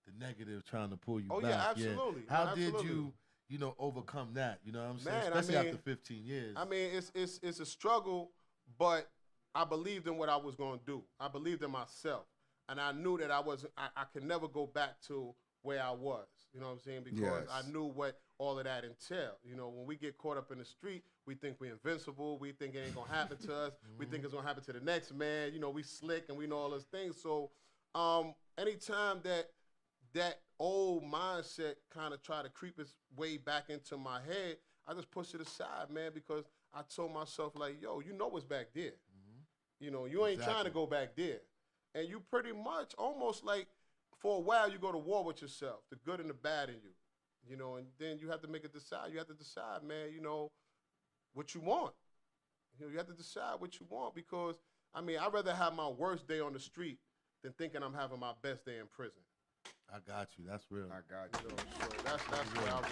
B: the negative trying to pull you back.
I: Oh, yeah, absolutely.
B: How
I: Absolutely.
B: did you know, overcome that? You know what I'm saying?
I: Man,
B: Especially
I: I mean,
B: after 15 years.
I: I mean, it's a struggle, but I believed in what I was going to do. I believed in myself. And I knew that I could never go back to where I was. You know what I'm saying? Because I knew what all of that entailed. You know, when we get caught up in the street, we think we're invincible. We think it ain't going to happen to us. We think it's going to happen to the next man. You know, we slick and we know all those things. So anytime that old mindset kind of try to creep its way back into my head, I just push it aside, man, because I told myself, like, yo, you know what's back there. You know, you ain't trying to go back there. And you pretty much almost like, for a while, you go to war with yourself, the good and the bad in you. You know, and then you have to make a decide. You have to decide, man, you know, what you want. You know, you have to decide what you want because, I mean, I'd rather have my worst day on the street than thinking I'm having my best day in prison.
B: I got you. That's real.
D: I got you.
I: You know, so that's where I roll.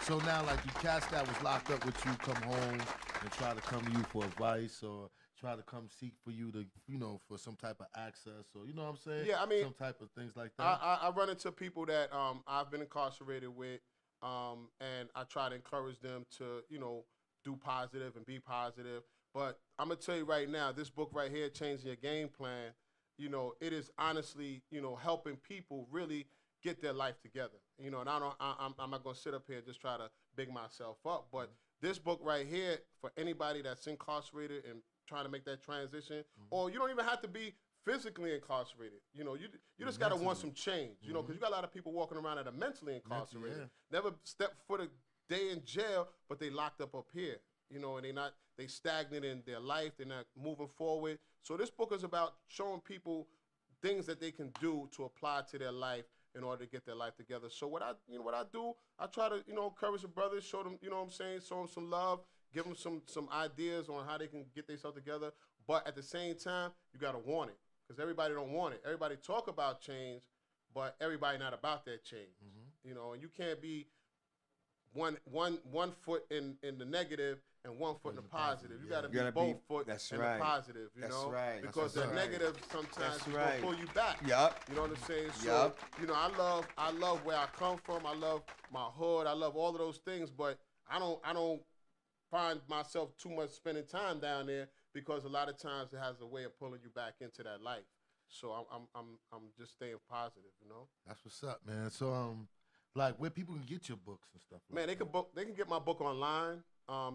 B: So now, like, you cats that was locked up with you come home and try to come to you for advice or try to come seek for you to, you know, for some type of access or, you know what I'm saying?
I: Yeah, I mean,
B: some type of things like that.
I: I run into people that I've been incarcerated with, and I try to encourage them to, you know, do positive and be positive. But I'm going to tell you right now, this book right here, Changing Your Game Plan, you know, it is honestly, you know, helping people really get their life together. You know, and I'm not going to sit up here and just try to big myself up. But this book right here, for anybody that's incarcerated and trying to make that transition, or you don't even have to be physically incarcerated. You know, you just got to want some change, you know, because you got a lot of people walking around that are mentally incarcerated. Never stepped foot a day in jail, but they locked up here, you know, and they stagnant in their life. They're not moving forward. So this book is about showing people things that they can do to apply to their life in order to get their life together. So what I do, I try to, you know, encourage the brothers, show them, you know what I'm saying, show them some love, give them some ideas on how they can get themselves together. But at the same time, you got to want it because everybody don't want it. Everybody talk about change, but everybody not about that change. You know, and you can't be one foot in the negative and 1 foot in the positive. You got to be both foot in the positive, you know?
D: Right.
I: Because the negative sometimes is
D: right.
I: gonna pull you back.
D: Yup.
I: You know what I'm saying? So, you know, I love where I come from. I love my hood. I love all of those things, but I don't find myself too much spending time down there because a lot of times it has a way of pulling you back into that life. So I'm just staying positive, you know?
B: That's what's up, man. So like where people can get your books and stuff like
I: Man, they can get my book online.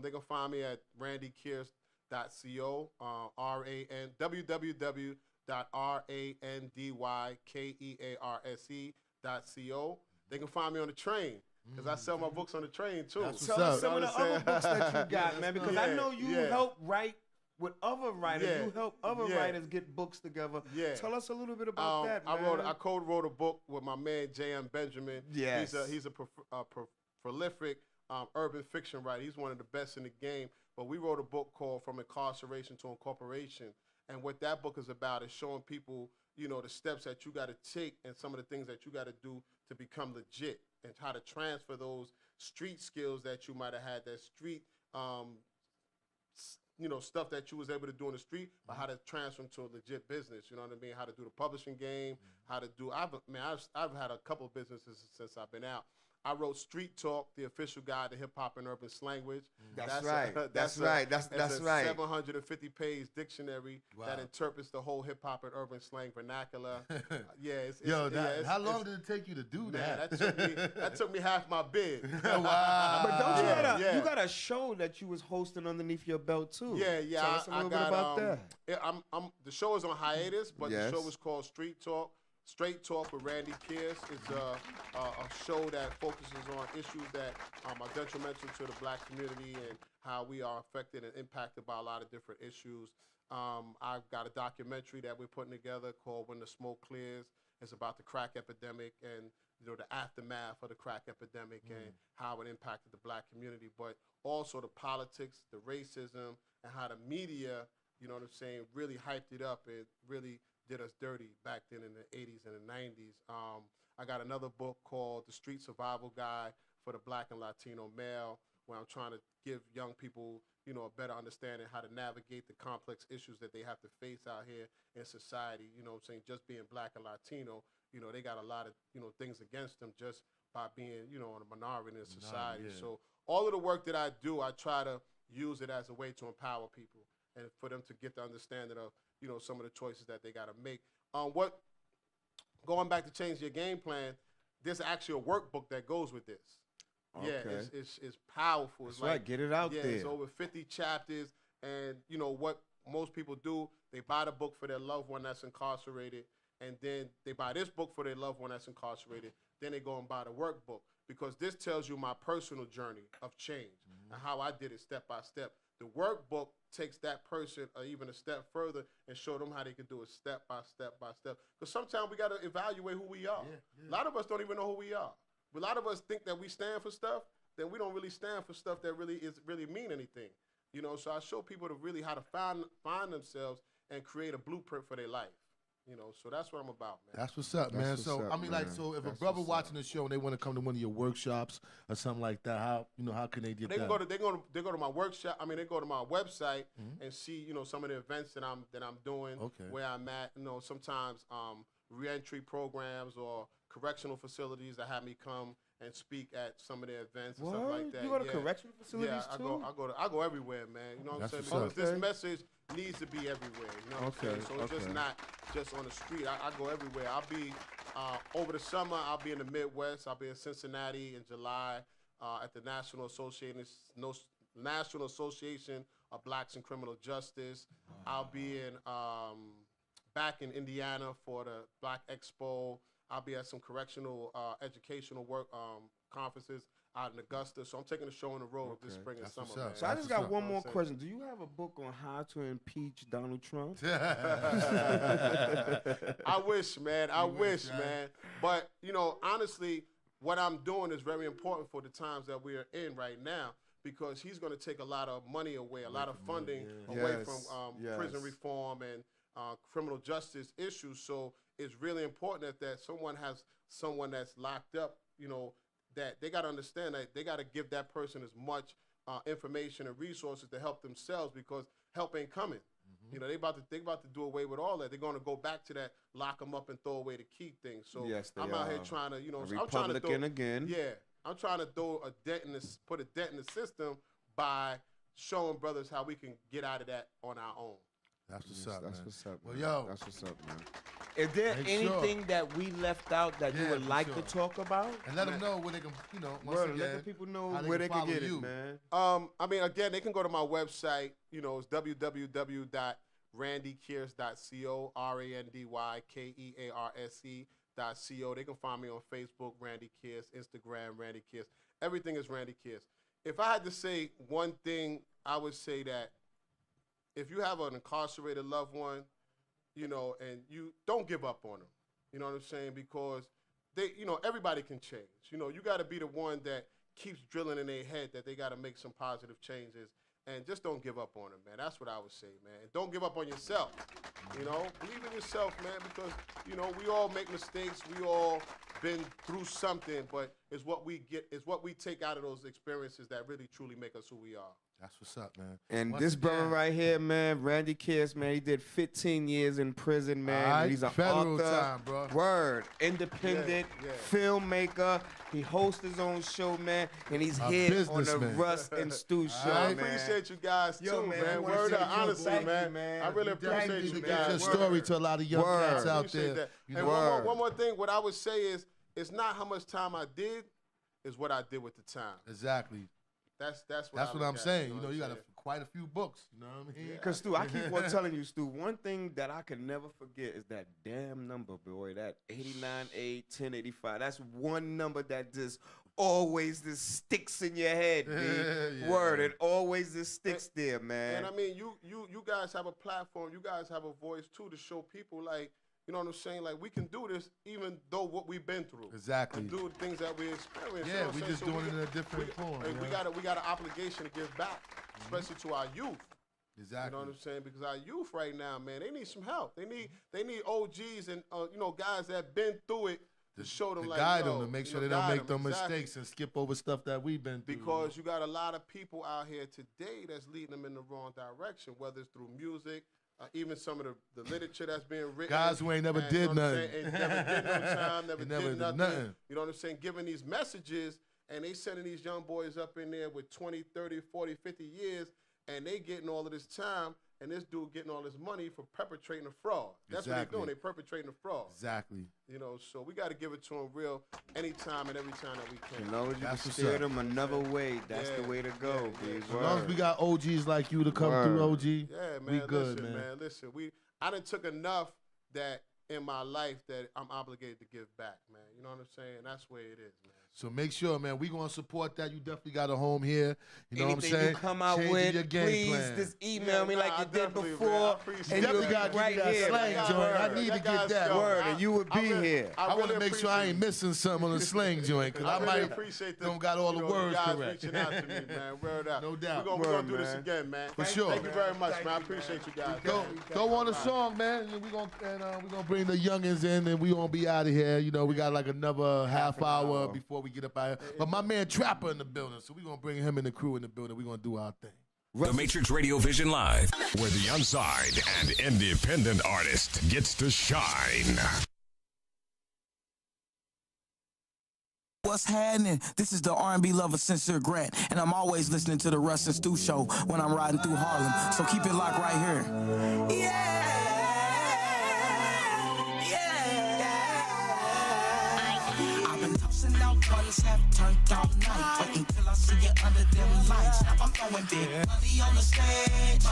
I: They can find me at randykearse.co, www.randykearse.co. They can find me on the train because I sell my books on the train too.
D: Tell us some of the other books that you got, man, because I know you help write with other writers. You help other writers get books together. Tell us a little bit about that, man.
I: I co-wrote a book with my man J.M. Benjamin.
D: Yes.
I: He's a prolific urban fiction writer. He's one of the best in the game. But we wrote a book called From Incarceration to Incorporation. And what that book is about is showing people, you know, the steps that you got to take and some of the things that you got to do to become legit and how to transfer those street skills that you might have had, that street you know, stuff that you was able to do in the street, but how to transfer them to a legit business. You know what I mean? How to do the publishing game, how to do. I've had a couple of businesses since I've been out. I wrote Street Talk, the official guide to hip hop and urban slanguage.
D: That's right. That's right. That's right.
I: 750-page dictionary that interprets the whole hip hop and urban slang vernacular.
B: How long did it take you to do that?
I: That took me half my bid.
B: Wow.
D: But don't you got a show that you was hosting underneath your belt too?
I: Yeah.
D: Tell us a little bit about that.
I: The show is on hiatus, but the show is called Street Talk. Straight Talk with Randy Kearse is a show that focuses on issues that are detrimental to the black community and how we are affected and impacted by a lot of different issues. I've got a documentary that we're putting together called When the Smoke Clears. It's about the crack epidemic and, you know, the aftermath of the crack epidemic and how it impacted the black community, but also the politics, the racism, and how the media, you know what I'm saying, really hyped it up and really did us dirty back then in the 80s and the 90s. I got another book called The Street Survival Guide for the Black and Latino Male, where I'm trying to give young people, you know, a better understanding how to navigate the complex issues that they have to face out here in society. You know what I'm saying? Just being black and Latino, you know, they got a lot of, you know, things against them just by being, you know, a minority in society. So all of the work that I do, I try to use it as a way to empower people and for them to get the understanding of, you know, some of the choices that they got to make. Going back to Change Your Game Plan, there's actually a workbook that goes with this.
D: Okay.
I: Yeah, it's powerful. It's
D: That's right, get it out there.
I: It's over 50 chapters, and you know what most people do, they buy the book for their loved one that's incarcerated, and then they buy this book for their loved one that's incarcerated. Then they go and buy the workbook because this tells you my personal journey of change and how I did it step by step. The workbook takes that person even a step further and show them how they can do it step by step by step. Because sometimes we got to evaluate who we are. A lot of us don't even know who we are. A lot of us think that we stand for stuff, then we don't really stand for stuff that really mean anything. You know, so I show people to really how to find themselves and create a blueprint for their life. You know, so that's what I'm about, man.
B: That's what's up, man. So I mean, like, so if a brother watching the show and they want to come to one of your workshops or something like that, how can they get
I: They
B: that?
I: they go to my workshop. I mean, they go to my website and see, some of the events that I'm doing, where I'm at. You know, sometimes reentry programs or correctional facilities that have me come and speak at some of their events and stuff like that.
D: You go to correctional facilities too?
I: I go everywhere, man. You know what I'm saying?
B: That's
I: Because this message needs to be everywhere. You know what I'm saying? So it's just not just on the street. I go everywhere. I'll be over the summer. I'll be in the Midwest. I'll be in Cincinnati in July at the National Association of Blacks in Criminal Justice. I'll be in back in Indiana for the Black Expo. I'll be at some correctional educational work conferences out in Augusta. So I'm taking the show on the road this spring and summer, man.
D: So I just got one more question. Do you have a book on how to impeach Donald Trump?
I: I wish, man. I wish, man. But, honestly, what I'm doing is very important for the times that we are in right now because he's going to take a lot of money away, a lot of funding away from prison reform and criminal justice issues. So it's really important that someone has someone that's locked up, that they got to understand that they got to give that person as much information and resources to help themselves because help ain't coming. They about to do away with all that. They're going to go back to that lock them up and throw away the key thing. So I'm out here trying to,
D: Republican again.
I: Yeah, I'm trying to put a dent in the system by showing brothers how we can get out of that on our own.
B: That's what's up, man.
D: That's what's up, man.
B: Well, yo.
D: That's what's up, man. Is there anything that we left out that you would like to talk about?
B: And let them know where they can,
D: let the people know where they can get it, man.
I: I mean, again, they can go to my website. It's www.randykearse.co, RandyKearse.co. They can find me on Facebook, Randy Kearse, Instagram, Randy Kearse. Everything is Randy Kearse. If I had to say one thing, I would say that if you have an incarcerated loved one, and you don't give up on them, you know what I'm saying? Because they, everybody can change. You got to be the one that keeps drilling in their head that they got to make some positive changes and just don't give up on them, man. That's what I would say, man. And don't give up on yourself. Believe in yourself, man, because, we all make mistakes. We all been through something, but it's what we take out of those experiences that really truly make us who we are.
B: That's what's up, man.
D: And this brother right here, man, Randy Kearse, man, he did 15 years in prison, man.
B: Right.
D: He's an
B: Federal
D: author,
B: time, bro.
D: Word, independent filmmaker. He hosts his own show, man, and he's here on the Russ and Stu show,
I: I
D: man.
I: appreciate you guys too, man. Word up, honestly, man. I really appreciate you guys.
B: Get your story to a lot of young cats out there.
I: And one more thing, what I would say is, it's not how much time I did, it's what I did with the time.
B: Exactly.
I: That's
B: what I'm saying. You got quite a few books. You know what I mean?
D: Because, Stu, I keep on telling you, Stu, one thing that I can never forget is that damn number, boy, that 89A1085. That's one number that just always just sticks in your head, B. Word, it always just sticks there, man.
I: And I mean, you guys have a platform. You guys have a voice, too, to show people, like, you know what I'm saying? Like, we can do this even though what we've been through.
B: Exactly.
I: And do things that we experienced.
B: Yeah, we just doing it in a different form.
I: We got an obligation to give back, especially to our youth.
B: Exactly.
I: You know what I'm saying? Because our youth right now, man, they need some help. They need OGs and guys that been through it to show them, like,
B: guide them to make sure they don't make them mistakes and skip over stuff that we've been through.
I: Because you got a lot of people out here today that's leading them in the wrong direction, whether it's through music. Even some of the literature that's being written.
B: Guys who ain't never did nothing.
I: Never did no time, never did nothing. You know what I'm saying? Giving these messages, and they sending these young boys up in there with 20, 30, 40, 50 years, and they getting all of this time, and this dude getting all this money for perpetrating a fraud. That's what they're doing. They're perpetrating a fraud.
B: Exactly.
I: So we got to give it to them real anytime and every time that we can.
D: You know, you can steer them another way. That's the way to go.
B: As long as we got OGs like you to come through, OG,
I: yeah, man.
B: we good,
I: man. Listen, I done took enough that in my life that I'm obligated to give back, man. You know what I'm saying? That's where it is, man.
B: So make sure, man, we gonna support that. You definitely got a home here. You know what I'm
D: Anything
B: saying?
D: you come out
B: Changing
D: with,
B: your game
D: please
B: plan.
D: just email me like
I: I
D: you did
I: definitely, man. I
D: before.
I: appreciate
D: And
I: it.
D: you'll
B: Definitely
D: be
B: gotta give
D: right
B: you that
D: here.
B: slang
D: man.
B: joint. I
D: Word.
B: need to
I: That
B: get
I: guy's
B: that.
I: dope.
D: Word, and you would be here.
B: I want to
I: really
B: make sure I ain't
I: appreciate
B: missing something on the slang joint because I
I: I really
B: might
I: appreciate
B: don't got all the words
I: guys
B: correct.
I: reaching out to me, man. Word up.
B: No doubt.
I: We're
D: Word,
I: gonna do this
D: man.
I: again, man.
B: For sure.
I: Thank you very much, man. I appreciate you guys.
B: Go on a song, man. And we gonna bring the youngins in, and we gonna be out of here. You know, we got like another half hour before we get up out here. But my man Trapper in the building, so we gonna bring him and the crew in the building. We gonna do our thing.
F: The Matrix Radio Vision Live, where the unsigned and independent artist gets to shine.
J: What's happening? This is the R&B lover Sincere Grant, and I'm always listening to the Russ and Stu show when I'm riding through Harlem. So keep it locked right here. I've been tossing out ones, have turned all night, waiting till I see you under them lights. Now I'm throwing big money on the stage,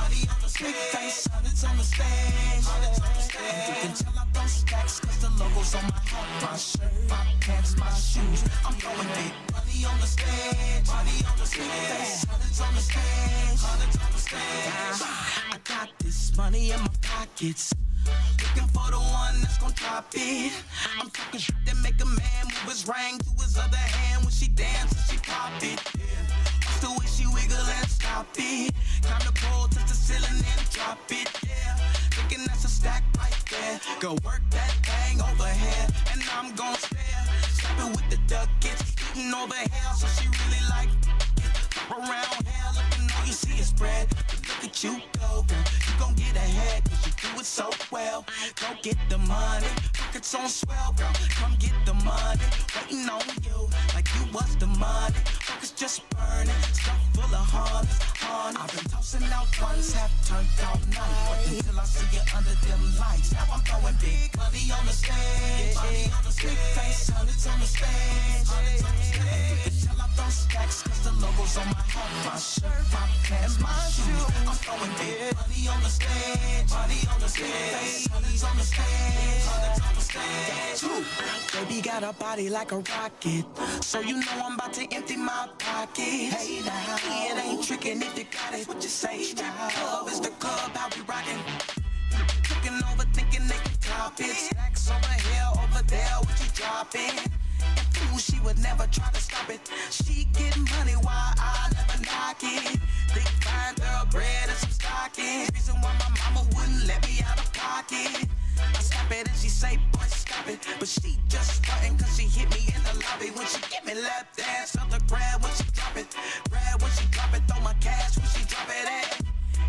J: big face, hundreds on the stage. And you can tell I throw stacks, cause the logo's on my hat, my shirt, my pants, my shoes. I'm throwing big money on the stage, big face, hundreds on the stage. I got this money in my pockets, looking for the one that's gon' drop it. I'm talking shit that make a man move his ring to his other hand when she dance and she pop it. Watch the way she wiggle and stop it. Climb the pole, touch the ceiling and drop it. Yeah, thinking that's a stack right there. Go work that thing overhead, and I'm gon' stare. Stop it with the ducats, eating over here, so she really like around here, looking all you see is bread. But look at you go, girl, you gon' get ahead, cause you do it so well. Go get the money, pockets on swell, girl, come get the money. Waiting on you, like you was the money. Pockets just burning, stuff full of honey. I've been tossing out ones, have turned all night, waiting till I see you under them lights. Now I'm throwing big money on the stage, big face, hundreds on the stage. And you can tell I throw stacks, cause the logo's on my hat, my shirt, my pants, my shoes. I'm throwing big money on the stage, big face, hundreds on the stage. Baby got a body like a rocket, so you know I'm about to empty my pockets. Hey now, it ain't tricking if you got it. What you say? Strip club is the club, how we rockin'. Looking over, thinking they can top it. Stacks over here, over there, what you dropping? And ooh, she would never try to stop it. She get money while I never knock it. Big fine thoroughbred and some stockings. Reason why my mama wouldn't let me out of pocket. I stop it and she say, boy, stop it. But she just frontin' cause she hit me in the lobby. When she give me lap dance, felt the grab when she drop it. Grab when she drop it, throw my cash when she drop it in.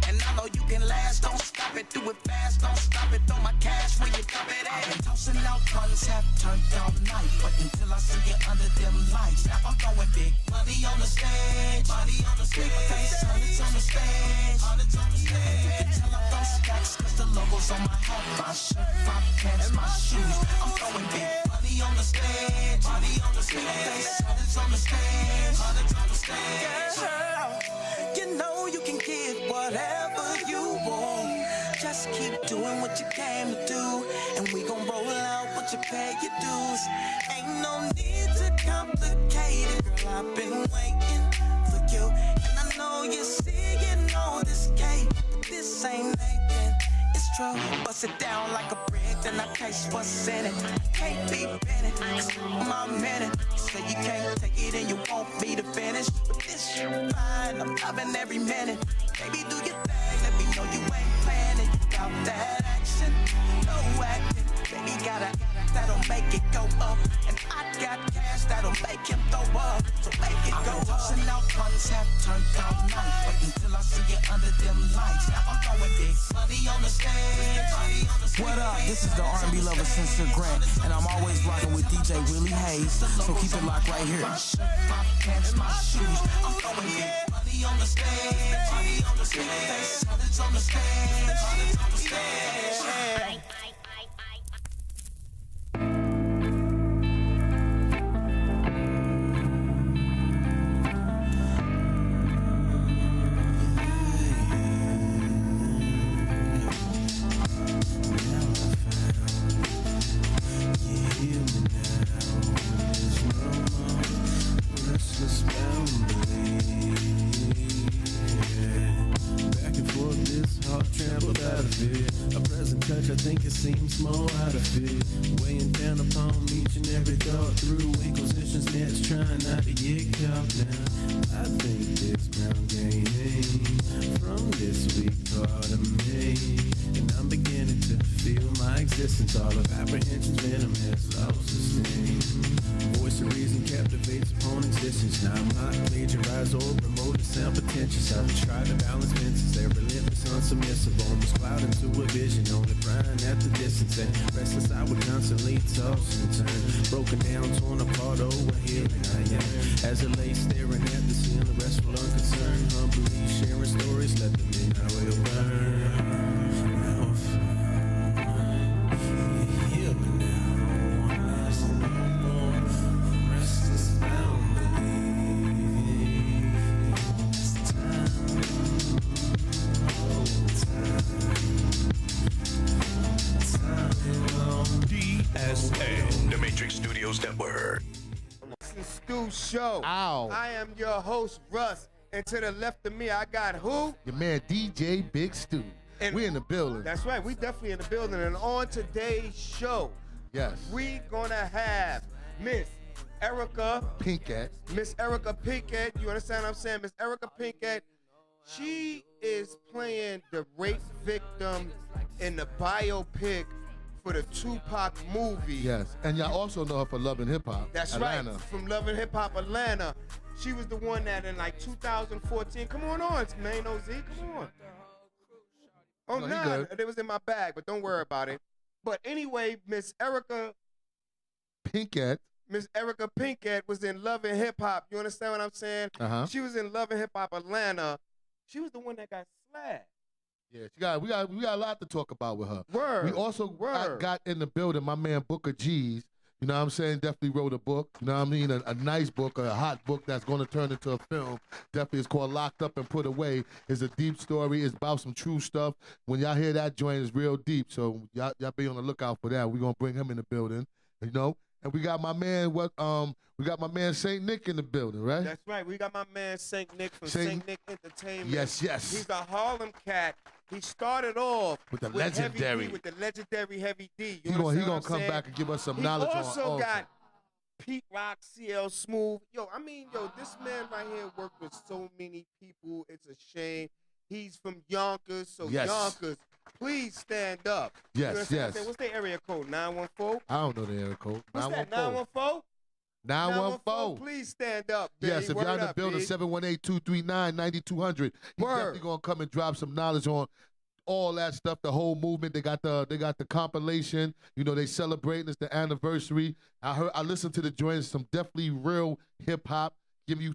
J: And I know you can last, don't stop it. Do it fast, don't stop it. Throw my cash when you drop it in. I've been tossing out ones, have turned all night, waiting till I see you under them lights. Now I'm throwing big money on the stage, big face, hundreds on the stage. And you can tell I throw stacks, cause the logo's on my hat, my shirt, my pants, my shoes. I'm throwing big money on the stage, big face, hundreds on the stage. Girl, you know you can get whatever you want. Just keep doing what you came to do, and we gon' roll out what you pay your dues. Ain't no need to complicate it, girl, I've been waiting for you. And I know you're seeing all this cake, but this ain't Nathan, it's true. Bust it down like a brick, then I taste what's in it. Can't be bending, it's my minute. You say you can't take it and you want me to finish, but this you fine, I'm loving every minute. Baby, do your thing, let me know you ain't playing it. You got that action, no acting. Baby, got a that'll make it go up, and I got cash that'll make him throw up. So make it go up. Tossing out ones, have turned all night, waiting till I see you under them lights. Now I'm throwing big money on the stage. What up? This is the R&B lover Sincere Grant, and I'm always rocking with DJ Willie Eyez. So keep it locked right here. My shirt, my pants, my shoes. I'm throwing big money on the stage. Big face, hundreds on the stage.
H: every thought through inquisition stance, trying not to get caught now. I think this ground game from this week part of me, and I'm beginning to feel my existence. All of apprehension's venomous, lost esteem. Voice of reason captivates opponent's distance. Now I'm not plagiarized or remotely sound pretentious. I've tried to balance fences, they're relentless, unsubmissive. Almost cloud into a vision, only crying at the distance. And restless I would constantly toss and turn. Broken down, torn apart over here and I am. As I lay staring at the ceiling, restful, unconcerned. Humbly sharing stories, let the midnight oil burn. Now I find heal me now. One last no more restless boundary. This time,
F: DSN, The Matrix Studios Network.
D: Stu Show.
B: Ow.
D: I am your host, Russ. And to the left of me, I got who?
B: Your man DJ Big Stu.
D: And
B: we in the building.
D: That's right. We definitely in the building. And on today's show,
B: yes,
D: we gonna have Miss Erica
B: Pinkett.
D: Miss Erica Pinkett. You understand what I'm saying? Miss Erica Pinkett. She is playing the rape victim in the biopic for the Tupac movie.
B: Yes, and y'all also know her for Love and Hip Hop.
D: That's
B: Atlanta.
D: right. From Love and Hip Hop Atlanta. She was the one that in like 2014. Come on, man, OZ. Come on. Oh,
B: No, he
D: nah,
B: good.
D: it was in my bag, but don't worry about it. But anyway, Miss Erica
B: Pinkett.
D: Miss Erica Pinkett was in Love and Hip Hop. You understand what I'm saying?
B: Uh-huh.
D: She was in Love and Hip Hop Atlanta. She was the one that got slapped.
B: Yeah, we got a lot to talk about with her.
D: Word.
B: We also got in the building my man Booker G's. You know what I'm saying? Definitely wrote a book. You know what I mean? A nice book, a hot book that's going to turn into a film. Definitely, it's called Locked Up and Put Away. It's a deep story. It's about some true stuff. When y'all hear that joint, it's real deep. So y'all be on the lookout for that. We're gonna bring him in the building. You know. And we got my man, Saint Nick in the building, right?
D: That's right. We got my man Saint Nick from Saint Nick Entertainment.
B: Yes.
D: He's a Harlem cat. He started off
B: with the legendary,
D: Heavy D.
B: He gonna come back and give us some knowledge on.
D: He also got Pete Rock, CL Smooth. This man right here worked with so many people. It's a shame. He's from Yonkers, so
B: yes.
D: Yonkers, please stand up.
B: Yes.
D: What's their area code? 914?
B: I don't know the area code.
D: What's that, 914?
B: 914.
D: Please stand up. Baby.
B: Yes, if y'all in the building, 718-239-9200. He's definitely gonna come and drop some knowledge on all that stuff, the whole movement. They got the compilation. You know, they celebrating. It's the anniversary. I listened to the joints, some definitely real hip hop.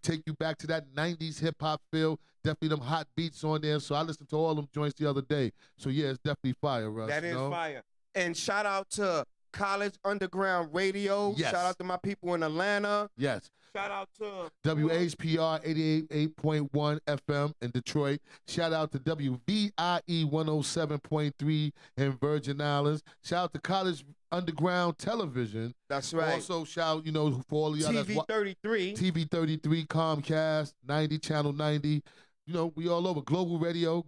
B: Take you back to that 90s hip hop feel. Definitely them hot beats on there. So I listened to all them joints the other day. So yeah, it's definitely fire, Russ.
D: That is fire. And shout out to College Underground Radio.
B: Yes.
D: Shout out to my people in Atlanta.
B: Yes.
D: Shout out to
B: WHPR 88.1 FM in Detroit. Shout out to WVIE 107.3 in Virgin Islands. Shout out to College Underground Television.
D: That's right.
B: Also shout, for all the others.
D: TV 33.
B: TV 33, Comcast, 90, Channel 90. We all over. Global Radio.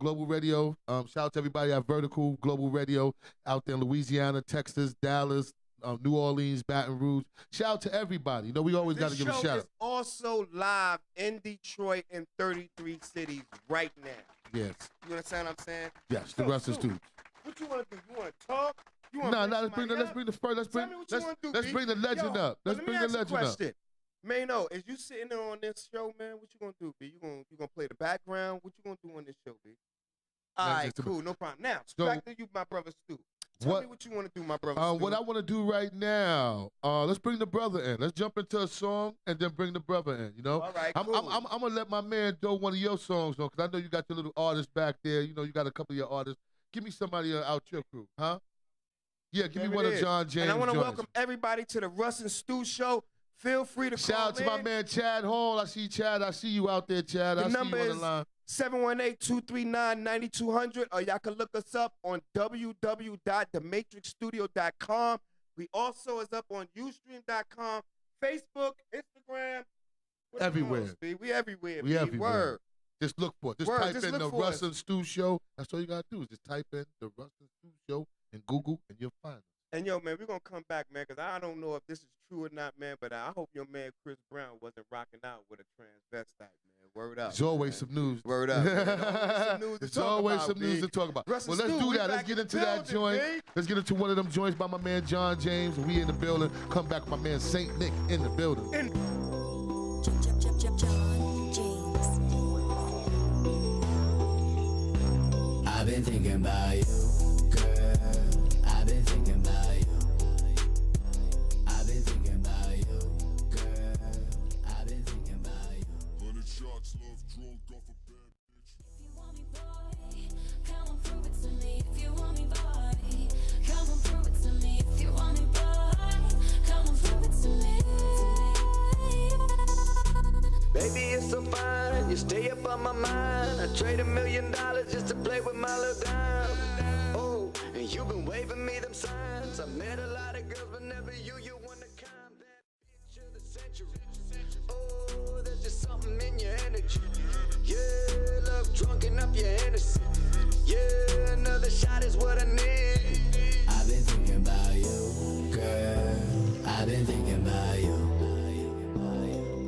B: Shout out to everybody at Vertical Global Radio out there in Louisiana, Texas, Dallas, New Orleans, Baton Rouge. Shout out to everybody. We always got to give a shout out.
D: This show is also live in Detroit in 33 cities right now.
B: Yes.
D: You understand what I'm saying?
B: Yes, the rest is dudes.
D: What you want to do? You want to talk?
B: Let's bring the legend up. Let's bring the legend up.
D: Mano, as you sitting there on this show, man, what you gonna do, B? You gonna play the background? What you gonna do on this show, B? All right, cool, no problem. Now, back to you, my brother Stu. Tell me what you want to do, my brother Stu.
B: What I want to do right now, let's bring the brother in. Let's jump into a song and then bring the brother in,
D: All right, cool.
B: I'm going to let my man do one of your songs, though, because I know you got your little artists back there. You got a couple of your artists. Give me somebody out your crew, huh? Yeah, give me one of John James.
D: And I want to
B: joints.
D: welcome everybody to the Russ and Stu Show. Feel free to
B: shout out to my man Chad Hall. I see Chad. I see you out there, Chad. I see you on the line.
D: 718-239-9200, or y'all can look us up on www.thematrixstudio.com. We also is up on Ustream.com, Facebook, Instagram.
B: Everywhere.
D: We everywhere.
B: We everywhere.
D: Word.
B: Just look for it. Just type in the Russ and Stu Show. That's all you got to do is just type in the Russ and Stu Show in Google, and you'll find it.
D: And yo, man, we're gonna come back, man, because I don't know if this is true or not, man. But I hope your man Chris Brown wasn't rocking out with a transvestite, man. Word up.
B: There's always
D: man.
B: some news.
D: Word up. Man.
B: There's always some news to talk about.
D: Russ
B: Well, let's do that. Let's get into that joint. Let's get into one of them joints by my man John James. We in the building. Come back with my man Saint Nick in the building.
H: I've been thinking about you, girl. I've been thinking about you. I've been thinking about you, girl. I've been thinking about you.
F: 100 shots, love drunk off a bad bitch.
K: If you want me, boy, come on, prove it to me. If you want me, boy, come on, prove it to me. If you want me, boy, come on, prove it to me.
J: Baby, it's so fine, you stay up on my mind. I trade $1 million just to play with my little dime. Oh, and you've been waving me them signs. I met a lot of girls, but never you one to kind. That bitch of the century. Oh, there's just something in your energy. Yeah, love drunk enough, you're innocent. Yeah, another shot is what I need.
H: I've been thinking about you, girl. I've been thinking about you.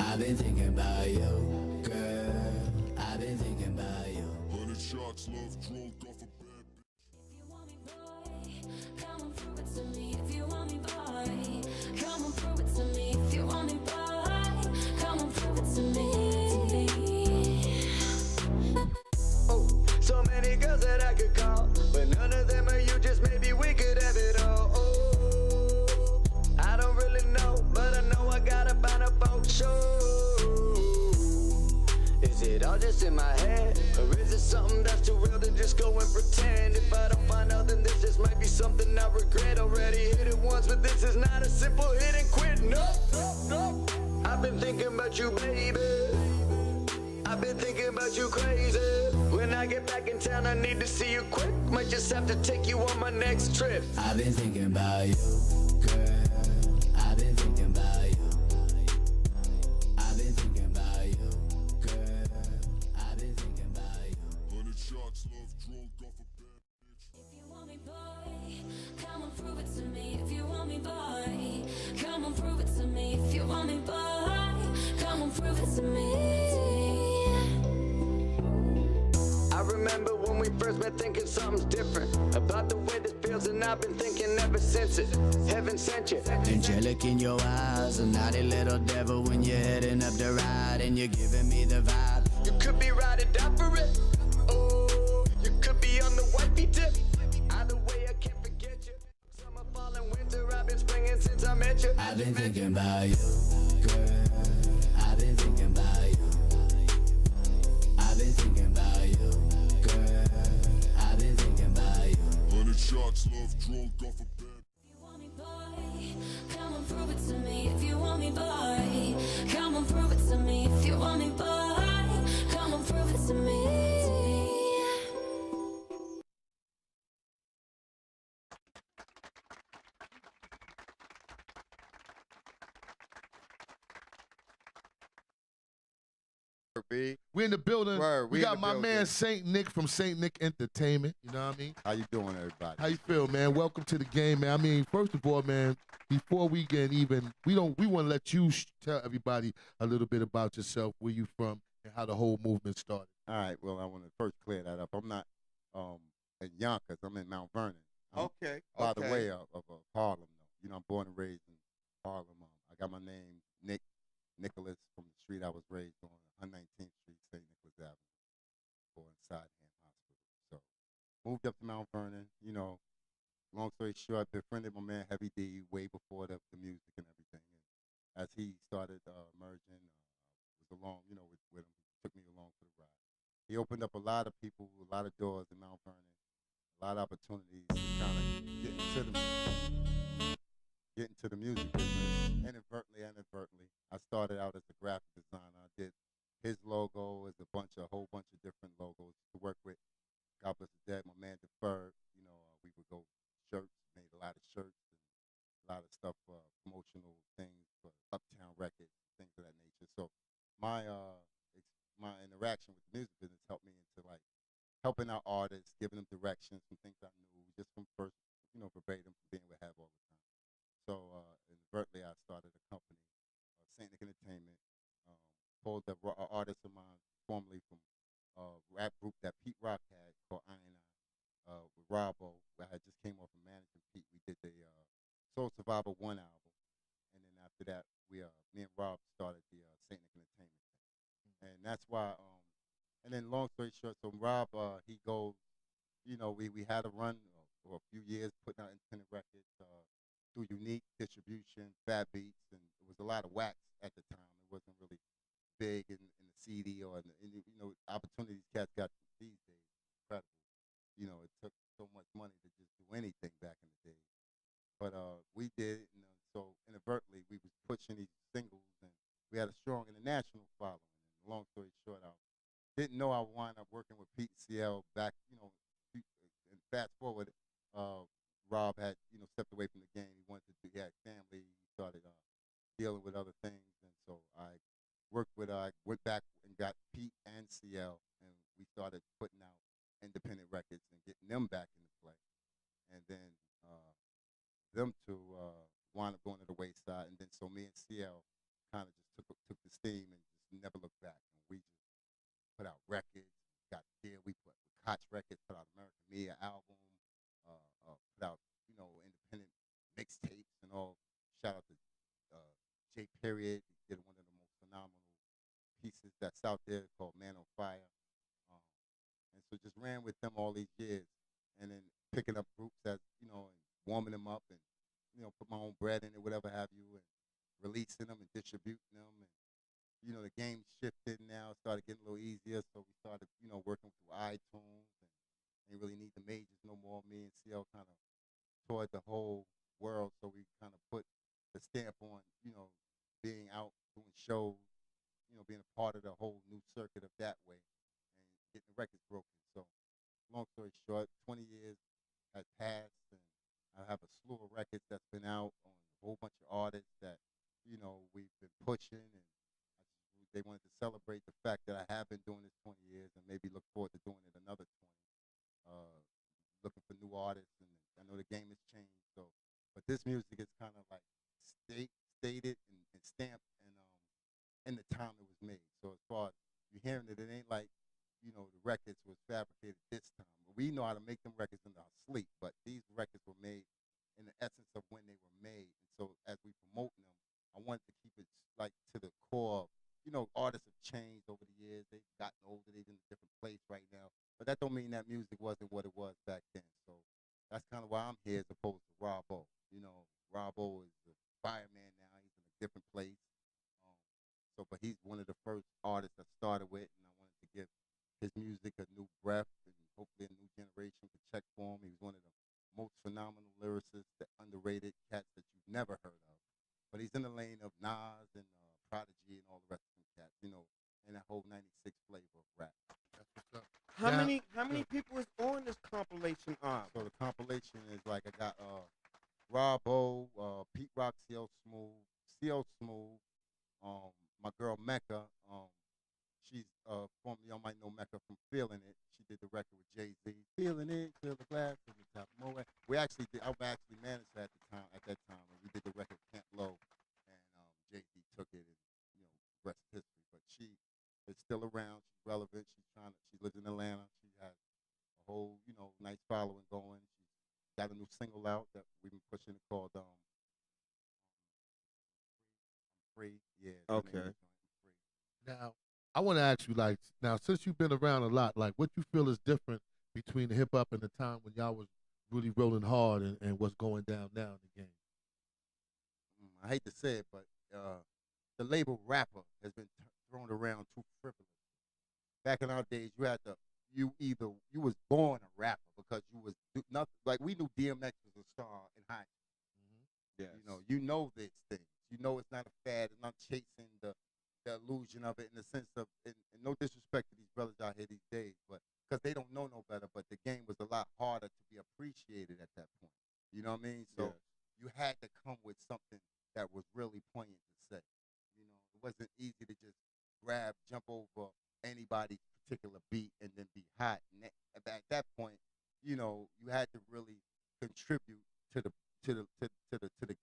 H: I've been thinking about you, girl. I've been thinking about you.
F: 100 shots, love drunk off a bad bitch.
K: If you want me, boy, come on, prove it to me. If you want me, boy, come on, prove it to me. If you want me, boy, come on, prove it to me.
J: Oh, so many girls that I could call, but none of them are you. Just maybe we could have it all. Oh, I don't really know, but I know I gotta find a folk show. Is it all just in my head, or is it something that's too real to just go and pretend? If I don't find out, then this just might be something I regret. Already hit it once, but this is not a simple hit and quit. No. I've been thinking about you, baby. I've been thinking about you crazy. When I get back in town, I need to see you quick. Might just have to take you on my next trip.
H: I've been thinking about you, girl. I've been thinking about you. I've been thinking about you, girl. I've been thinking about you.
F: 100 shots, love drunk off a bad bitch.
K: If you want me, boy, come on, prove it to me. If you want me, boy, come on, prove it to me. If you want me, boy, come on, prove it to me.
J: I remember when we first met thinking something's different about the way this feels, and I've been thinking ever since it. Heaven sent you.
H: Angelic in your eyes, a naughty little devil when you're heading up the ride and you're giving me the vibe.
J: You could be riding down for it. Oh, you could be on the wifey tip. Either way, I can't forget you. Summer, fall, and winter, I've been springing since I met you.
H: I've been thinking about you, girl. I've been thinking about you. I've been thinking about you, girl. I've been thinking about you.
F: 100 shots, love drunk off a bad bitch.
K: If you want me, boy, come on, prove it to me. If you want me, boy, come on, prove it to me. If you want me, boy, come on, prove it to me.
B: We in the building.
D: Word,
B: we
D: we in
B: got
D: the
B: my
D: building.
B: man Saint Nick from Saint Nick Entertainment. You know what I mean?
L: How you doing, everybody?
B: How you feel, man? Welcome to the game, man. I mean, first of all, man, before we get even, we want to let you tell everybody a little bit about yourself, where you from, and how the whole movement started.
L: All right. Well, I want to first clear that up. I'm not in Yonkers. I'm in Mount Vernon. I'm
D: Okay.
L: by the way of Harlem, though. You know, I'm born and raised in Harlem. I got my name Nicholas from the street I was raised on 119th Street, St. Nicholas Avenue, or inside Hand Hospital. So moved up to Mount Vernon. You know, long story short, befriended my man Heavy D way before the music and everything. And as he started merging, was along, you know, with him, took me along for the ride. He opened up a lot of people, a lot of doors in Mount Vernon, a lot of opportunities to kind of get into the music business, inadvertently. I started out as a graphic designer. I did his logo, as a whole bunch of different logos to work with. God bless the dead, my man Deferred. You know, we would go shirts, made a lot of shirts and a lot of stuff, promotional things for Uptown Records, things of that nature. So my interaction with the music business helped me into like helping out artists, giving them directions, some things I knew just from first verbatim from being with Have all the time. So inadvertently, I started a company, Saint Nick Entertainment. Pulled an artist of mine, formerly from a rap group that Pete Rock had called Eyez, with Robbo. I had just came off of managing Pete. We did the Soul Survivor 1 album. And then after that, me and Rob started the Saint Nick Entertainment thing. And that's why, and then long story short, so Rob, he goes, we had a run for a few years putting out independent records through Unique Distribution, Fat Beats, and it was a lot of wax at the time. It wasn't really big in the CD or opportunities cats got these days. Incredible. It took so much money to just do anything back in the day. But we did it, and so inadvertently we was pushing these singles, and we had a strong international following. And long story short, I didn't know I would wind up working with Pete CL back, and fast forward, Rob had, stepped away from the game. He wanted to do, he had family. He started dealing with other things, and so I went back and got Pete and CL, and we started putting out independent records and getting them back into play. And then them two wound up going to the wayside, and then so me and CL kind of just took the steam and just never looked back. And we just put out records, got there. We put Koch Records, put out American Me album, put out independent mixtapes and all. Shout out to J. Period. He did one of the most phenomenal pieces that's out there called Man on Fire. And so just ran with them all these years, and then picking up groups that, and warming them up, and, put my own bread in it, whatever have you, and releasing them and distributing them. And, the game shifted now, started getting a little easier, so we started, working through iTunes, and didn't really need the majors no more. Me and CL kind of toured the whole world, so we kind of put the stamp on, being out, doing shows, being a part of the whole new circuit of that way, and getting the records broken. So, long story short, 20 years has passed, and I have a slew of records that's been out on a whole bunch of artists that, we've been pushing, and they wanted to celebrate the fact that I have been doing this 20 years, and maybe look forward to doing it another 20. Looking for new artists, and I know the game has changed, so, but this music is kind of like stated and stamped in the time it was made. So as far as you're hearing it, it ain't like, the records was fabricated this time. We know how to make them records in our sleep, but these records were made in the essence of when they were made. And so as we promote them, I wanted to keep it like to the core. Artists have changed over the years. They've gotten older. They're in a different place right now. But that don't mean that music wasn't what it was back then. So that's kind of why I'm here as opposed to Robbo. Robbo is a fireman now. He's in a different place. But he's one of the first artists I started with, and I wanted to give his music a new breath, and hopefully a new generation could check for him. He was one of the most phenomenal lyricists, the underrated cats that you've never heard of. But he's in the lane of Nas and Prodigy and all the rest of them cats, in that whole 96 flavor of rap.
B: That's what's up.
D: How many people is on this compilation album?
L: So the compilation is like I got Robbo, Pete Rock, CL Smooth, my girl Mecca, she's formerly, y'all might know Mecca from Feeling It. She did the record with Jay-Z, Feeling It, Clear the Glass from the top of Moet. I actually managed her at that time, and we did the record Camp Low, and Jay-Z took it, and rest is history. But she is still around. She's relevant. She lives in Atlanta. She has a whole nice following going. She's got a new single out that we've been pushing called Free. Yeah.
D: Okay.
B: Now, I want to ask you, like, now since you've been around a lot, like, what you feel is different between the hip hop and the time when y'all was really rolling hard, and what's going down now in the game?
L: I hate to say it, but the label rapper has been thrown around too frivolous. Back in our days, you was born a rapper because you was nothing. Like, we knew DMX was a star in high school.
D: Yes.
L: You know these things. You know it's not a fad. It's not chasing the illusion of it, in the sense of, and no disrespect to these brothers out here these days, but because they don't know no better. But the game was a lot harder to be appreciated at that point. You know what I mean? So you had to come with something that was really poignant to say. It wasn't easy to just jump over anybody's particular beat and then be hot. And at that point, you had to really contribute to the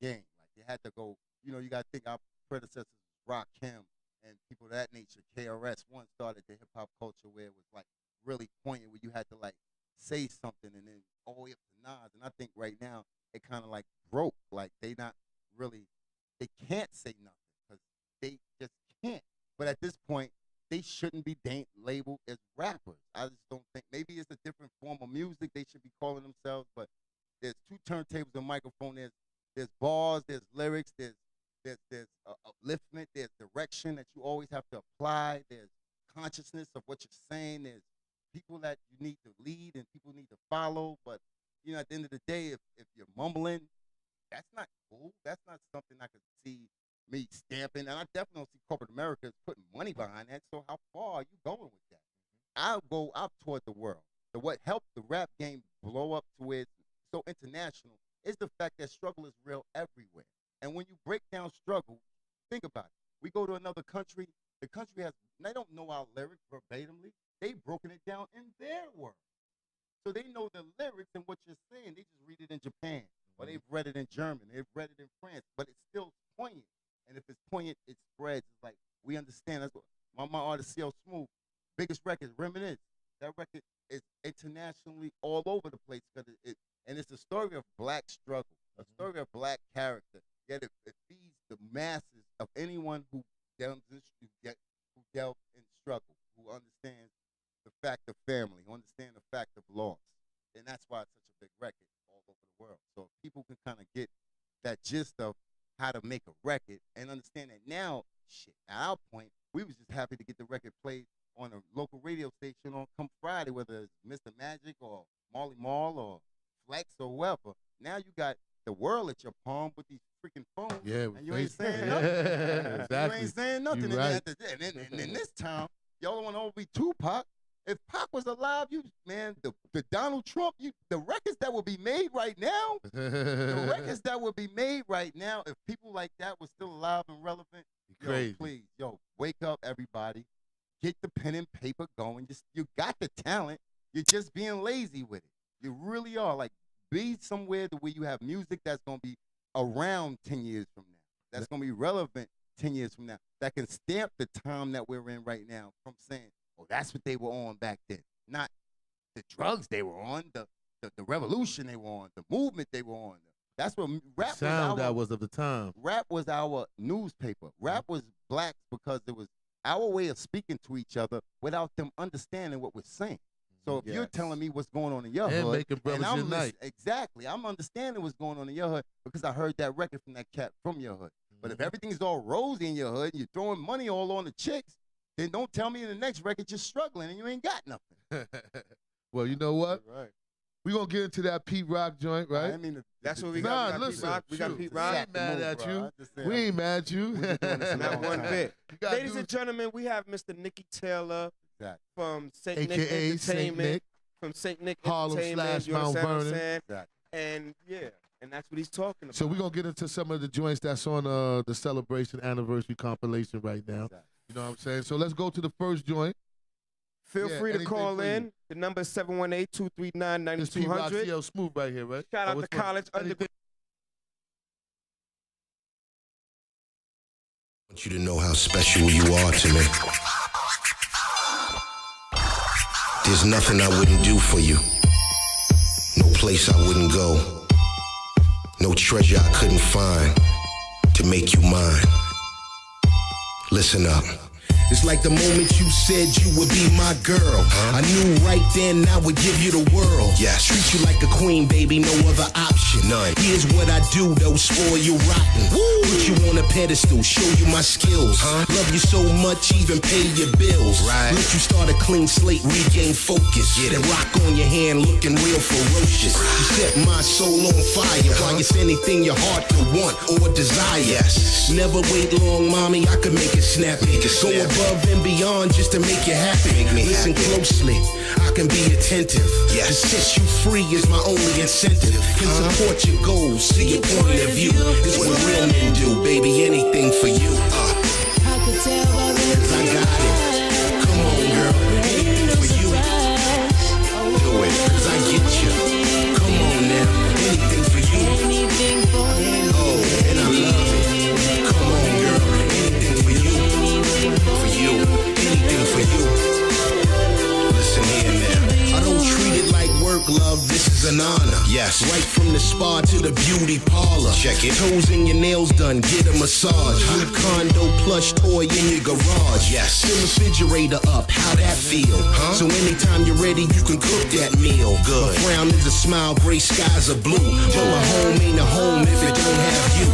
L: game. Like they had to go. You know, you got to think our predecessors, Rakim and people of that nature. KRS One started the hip hop culture where it was like really poignant, where you had to like say something, and then all the way up to Nas. And I think right now it kind of like broke. Like they can't say nothing because they just can't. But at this point, they shouldn't be labeled as rappers. I just don't think. Maybe it's a different form of music they should be calling themselves. But there's two turntables, a microphone. There's bars, there's lyrics, there's upliftment, there's direction that you always have to apply. There's consciousness of what you're saying. There's people that you need to lead and people need to follow. But you know, at the end of the day, if you're mumbling, that's not cool. That's not something I could see me stamping. And I definitely don't see corporate America putting money behind that. So how far are you going with that? I'll go out toward the world. So what helped the rap game blow up to where it's so international is the fact that struggle is real everywhere. And when you break down struggle, think about it. We go to another country, the country they don't know our lyrics verbatimly. They've broken it down in their words. So they know the lyrics and what you're saying. They just read it in Japan, or they've read it in German, they've read it in France, but it's still poignant. And if it's poignant, it spreads. It's like, we understand. That's what my artist, CL Smooth, biggest record, Reminisce. That record is internationally all over the place. And it's a story of black struggle, a story of black character. Yet it feeds the masses of anyone who delves in struggle, who understands the fact of family, who understands the fact of loss. And that's why it's such a big record all over the world. So if people can kind of get that gist of how to make a record and understand that now, at our point, we was just happy to get the record played on a local radio station on come Friday, whether it's Mr. Magic or Marley Marl or Flex or whoever. Now you got the world at your palm with these freaking phones, and you ain't saying nothing.
B: Exactly.
L: You ain't saying nothing.
B: You right.
L: And in this town, y'all don't want to be Tupac. If Pac was alive, the Donald Trump, the records that would be made right now, if people like that were still alive and relevant,
B: crazy.
L: Please, wake up, everybody. Get the pen and paper going. You got the talent. You're just being lazy with it. You really are. Like, be somewhere where you have music that's going to be around 10 years from now. That's going to be relevant 10 years from now. That can stamp the time that we're in right now from saying, oh, that's what they were on back then. Not the drugs they were on, the revolution they were on, the movement they were on. That's what rap
B: sound that was of the time.
L: Rap was our newspaper. Rap was blacks because it was our way of speaking to each other without them understanding what we're saying. So if you're telling me what's going on in your hood,
B: making brothers unite.
L: Exactly, I'm understanding what's going on in your hood because I heard that record from that cat from your hood. But if everything's all rosy in your hood, and you're throwing money all on the chicks, then don't tell me in the next record you're struggling and you ain't got nothing.
B: Well, you know what?
I: Right.
B: We're going to get into that Pete Rock joint, right?
L: I mean,
D: that's what we got. We got Pete Rock.
B: We ain't mad at you. We ain't mad at you.
D: Not one bit. Ladies and gentlemen, we have Mr. Nicky Taylor from St. Nick Entertainment. From St. Nick Entertainment. You
B: Mount
D: understand what I'm
B: Vernon.
D: saying? And and that's what he's talking about.
B: So we're going to get into some of the joints that's on the Celebration Anniversary compilation right now. You know what I'm saying? So let's go to the first joint.
D: Feel free to call in. The number is 718-239-9200.
B: This Pete Rock CL Smooth right here, right?
D: Shout out to College Underground.
M: I want you to know how special you are to me. There's nothing I wouldn't do for you. No place I wouldn't go. No treasure I couldn't find to make you mine. Listen up. It's like the moment you said you would be my girl. I knew right then I would give you the world. Yes. Treat you like a queen, baby, no other option. None. Here's what I do, though, spoil you rotten. Woo. Put you on a pedestal, show you my skills. Love you so much, even pay your bills. Right. Let you start a clean slate, regain focus. And rock on your hand, looking real ferocious. You set my soul on fire while it's anything your heart could want or desire. Yes. Never wait long, mommy, I could make it snappy. Go above and beyond just to make you happy. Listen closely, I can be attentive. To set you free is my only incentive. Can support your goals, see your point of view. It's what real men do, baby, anything for you.
K: I could tell by the
M: 'cause I got it. Come on, girl, anything for you. Do it, 'cause I get you. Come on now, Yes. Right from the spa to the beauty parlor. Check it. Toes and your nails done, get a massage. New condo plush toy in your garage. Yes. Fill the refrigerator up, how that feel? So anytime you're ready, you can cook that meal. Good. My frown is a smile, gray skies are blue. But my home ain't a home if it don't have you.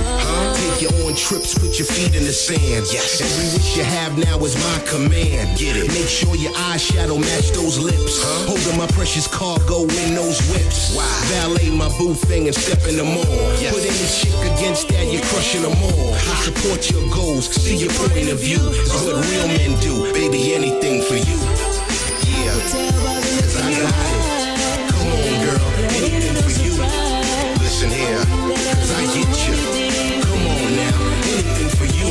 M: Take you on trips, put your feet in the sand. Yes. Every wish you have now is my command. Get it. Make sure your eyeshadow match those lips. Holding my precious cargo in those whips. Wow. Valet my boo thing and step in the mall. Yes. Put any chick against that, you're crushing them all. I support your goals, see your point of view. It's what real men do, baby, anything for you. Yeah, 'cause I got it. Come on, girl, anything for you. Listen here, 'cause I get you. Come on now, anything for you.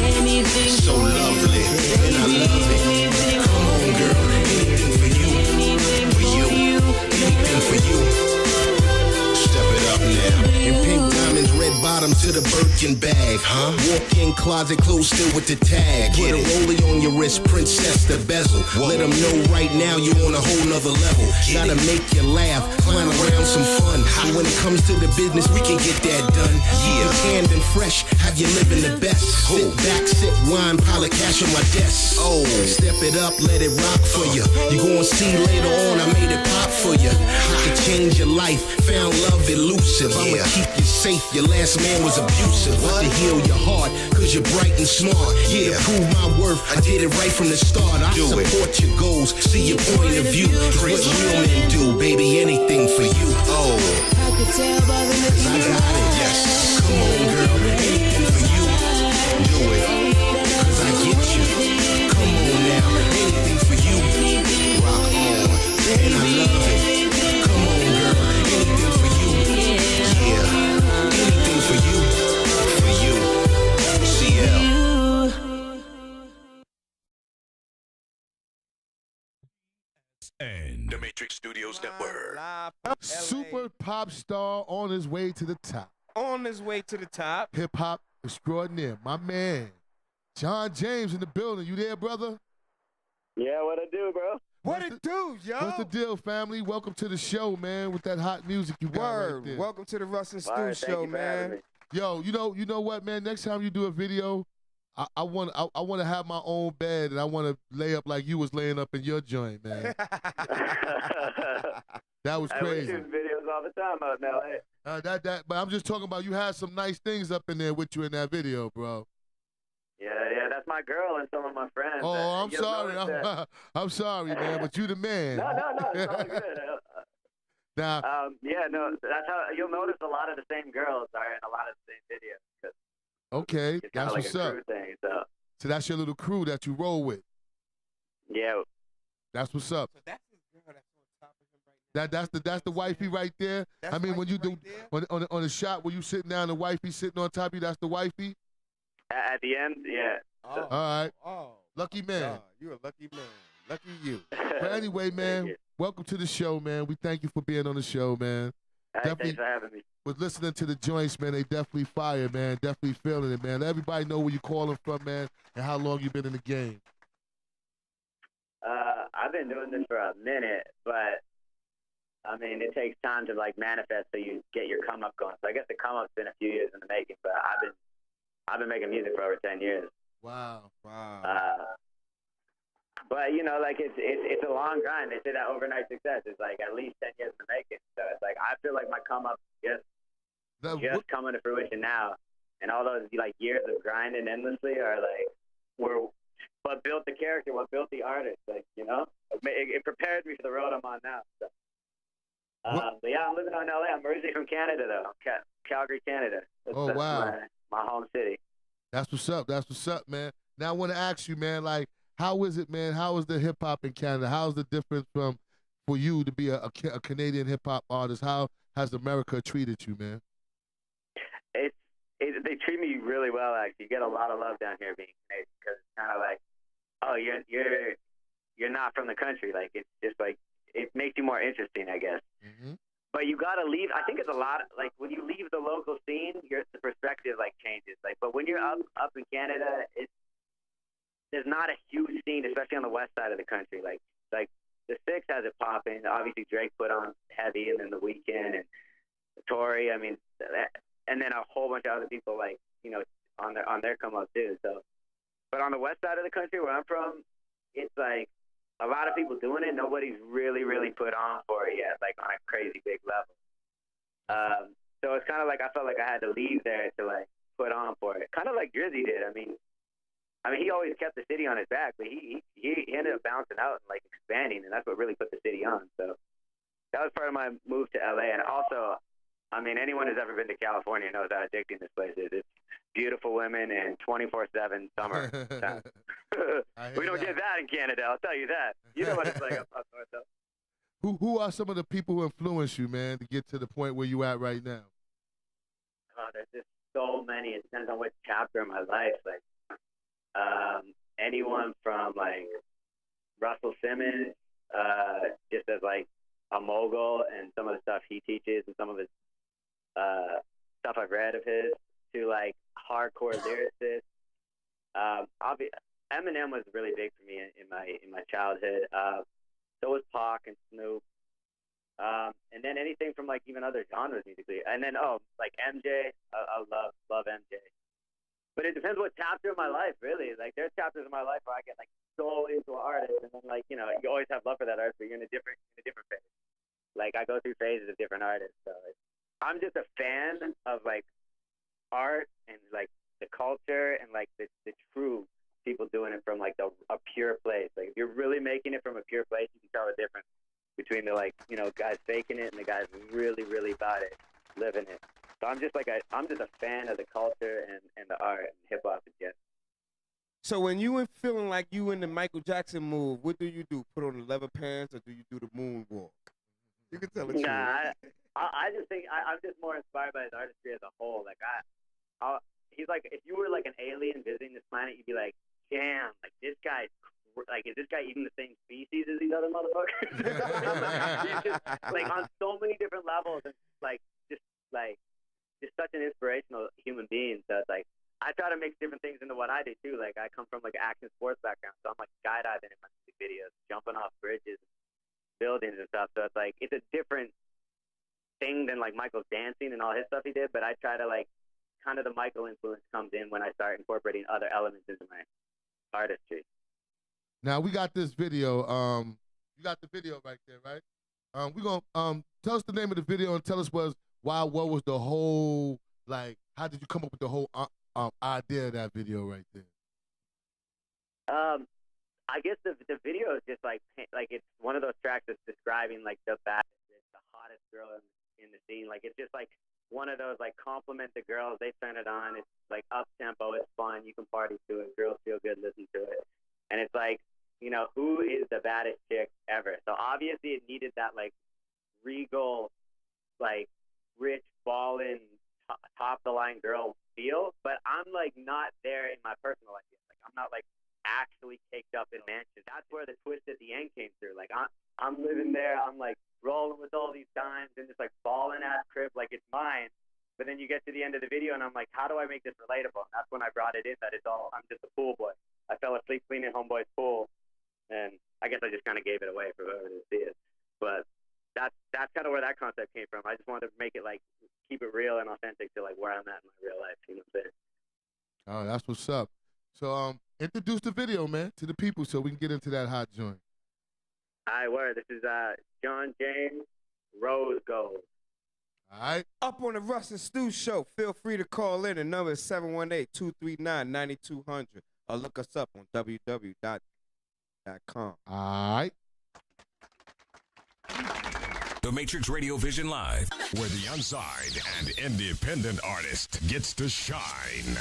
M: So lovely, and I love it. Come on, girl, anything for you. For you, anything for you. Step it up now. In pink diamonds, red bottoms to the Birkin bag. Walk-in closet closed still with the tag. Put a rollie on your wrist, princess the bezel. Let them know right now you on a whole nother level. Gotta make you laugh, clown around some fun. But when it comes to the business, we can get that done. Yeah, canned and fresh, have you living the best. Sit back, sip wine, pile of cash on my desk. Oh, step it up, let it rock for you. You gon' see later on, I made it pop for you. I can change your life, found love elusive. I'ma keep you safe, your last man was abusive. What? To heal your heart, 'cause you're bright and smart. Yeah, prove my worth, I did it right from the start. I support your goals, see your point of view. It's what real men do, baby, anything for you. Oh, I could tell by the look I got it, yes. Come on, girl, anything for you. Do it, 'cause I get you. Come on now, anything for you. Rock on, and I love it. Come on, girl, anything for you. Yeah, anything for you. For you, CL.
F: And the Matrix Studios Network.
B: Super pop star on his way to the top.
D: On his way to the top.
B: Hip hop extraordinaire. My man, John James in the building. You there, brother?
N: Yeah, what it do, bro?
D: What it do, yo?
B: What's the deal, family? Welcome to the show, man, with that hot music you got right there.
D: Welcome to the Russ and Stu
N: All right,
D: show,
N: thank you for having
D: man.
N: me.
B: Yo, you know what, man? Next time you do a video, I want to have my own bed and I want to lay up like you was laying up in your joint, man. That was
N: Hey,
B: crazy.
N: we shoot videos all the time out in LA.
B: But I'm just talking about you had some nice things up in there with you in that video, bro.
N: Yeah, that's my girl and some of my friends.
B: Oh, I'm
N: You'll
B: sorry.
N: notice that.
B: I'm sorry, man, but you the man.
N: No, it's all good.
B: Now,
N: Yeah, no, that's how you'll notice a lot of the same girls are in a lot of the same videos. 'Cause
B: okay,
N: it's kind
B: that's
N: of like
B: what's
N: a
B: up.
N: crew thing, so.
B: So that's your little crew that you roll with.
N: Yeah.
B: That's what's up.
D: So that's his girl that's on top of him right now.
B: That's the wifey right there.
D: That's
B: I mean, when you
D: wifey
B: do
D: right
B: on the shot where you sitting down, the wifey sitting on top of you. That's the wifey.
N: At the end, yeah.
D: Oh,
B: All right.
D: oh,
B: Lucky man.
D: God, you a lucky man. Lucky you.
B: But anyway, man,
N: you.
B: welcome to the show, man. We thank you for being on the show, man.
N: Hey,
B: Definitely
N: thanks for having me.
B: was listening to the joints, man. They definitely fire, man. Definitely feeling it, man. Let everybody know where you calling from, man, and how long you been in the game.
N: I've been doing this for a minute, but I mean, it takes time to like manifest so you get your come up going. So I guess the come up's been a few years in the making, but I've been making music for over 10 years.
B: Wow.
N: But you know, like it's a long grind. They say that overnight success is like at least 10 years in the making. So it's like I feel like my come up just coming to fruition now, and all those like years of grinding endlessly are like what built the character, what built the artist. Like you know, it prepared me for the road I'm on now. So. But yeah, I'm living out in LA. I'm originally from Canada though, Calgary, Canada. That's
B: wow.
N: My home city.
B: That's what's up. That's what's up, man. Now I want to ask you, man, like, how is it, man? How is the hip hop in Canada? How's the difference for you to be a Canadian hip hop artist? How has America treated you, man?
N: They treat me really well. Actually, you get a lot of love down here being Canadian because it's kind of like, oh, you're not from the country. Like it's just like it makes you more interesting, I guess.
B: Mm-hmm.
N: But you gotta leave. I think it's a lot. Like when you leave the local scene, the perspective like changes. Like, but when you're up in Canada, there's not a huge scene, especially on the west side of the country. Like the Six has it popping. Obviously, Drake put on heavy, and then The Weeknd, and Tory. I mean, and then a whole bunch of other people like, you know, on their come up too. So, but on the west side of the country where I'm from, it's like a lot of people doing it. Nobody's really put on for it yet, like on a crazy big level. So it's kind of like I felt like I had to leave there to like put on for it, kind of like Drizzy did. I mean, he always kept the city on his back, but he ended up bouncing out and like expanding, and that's what really put the city on. So that was part of my move to LA. And also, I mean, anyone who's ever been to California knows how addicting this place is. It's beautiful women and 24/7 summer time. We don't get that in Canada, I'll tell you that. You know what it's like up north, though.
B: Who are some of the people who influence you, man, to get to the point where you at right now?
N: Oh, there's just so many. It depends on which chapter of my life. Like, anyone from like Russell Simmons, just as like a mogul and some of the stuff he teaches and some of his stuff I've read of his, to like hardcore lyricists. Eminem was really big for me in my childhood. So was Pac and Snoop. And then anything from like even other genres musically. And then like MJ, I love MJ. But it depends what chapter of my life, really. Like there's chapters of my life where I get like so into an artist, and then like, you know, you always have love for that artist, but you're in a different phase. Like I go through phases of different artists. So I'm just a fan of like art and like the culture and like the true people doing it from like a pure place. Like if you're really making it from a pure place, you can tell the difference between the like, you know, guys faking it and the guys really about it, living it. So I'm just a fan of the culture and the art and hip hop again.
D: So when you were feeling like you in the Michael Jackson move, what do you do? Put on the leather pants or do you do the moonwalk? You can tell the truth.
N: Nah, I just think I'm just more inspired by his artistry as a whole. Like he's like, if you were like an alien visiting this planet, you'd be like, damn, like this guy's like, is this guy even the same species as these other motherfuckers? He's just like on so many different levels, and just such an inspirational human being. So it's like I try to mix different things into what I do too. Like I come from like an action sports background, so I'm like skydiving in my music videos, jumping off bridges, buildings and stuff. So it's like it's a different thing than like Michael's dancing and all his stuff he did. But I try to like kind of the Michael influence comes in when I start incorporating other elements into my artistry.
B: Now we got this video. You got the video right there, right? We gonna tell us the name of the video and tell us what was the whole, like, how did you come up with the whole idea of that video right there?
N: I guess the video is just like it's one of those tracks that's describing like the baddest, the hottest girl in the scene. Like it's just like one of those like compliment the girls, they turn it on. It's like up tempo, it's fun, you can party to it, girls feel good listening to it, and it's like, you know, who is the baddest chick ever? So obviously it needed that like regal, like rich, ballin', top the line girl feel, but I'm like not there in my personal life yet. Like I'm not like actually caked up in mansions. That's where the twist at the end came through. Like I'm living there, I'm like rolling with all these dimes in this like ballin' ass crib like it's mine. But then you get to the end of the video and I'm like, how do I make this relatable? And that's when I brought it in that it's all, I'm just a pool boy. I fell asleep cleaning homeboy's pool, and I guess I just kind of gave it away for whoever didn't see it. But that's kind of where that concept came from. I just wanted to make it like, keep it real and authentic to like where I'm at in my real life. You know what I'm saying?
B: Oh, that's what's up. So introduce the video, man, to the people so we can get into that hot joint.
N: All right, word. This is John James, Rose Gold.
B: All right.
D: Up on the Russ and Stu show. Feel free to call in. The number is 718-239-9200. Or look us up on www.com.
B: All right.
F: The Matrix Radio Vision Live, where the unsigned and independent artist gets to shine.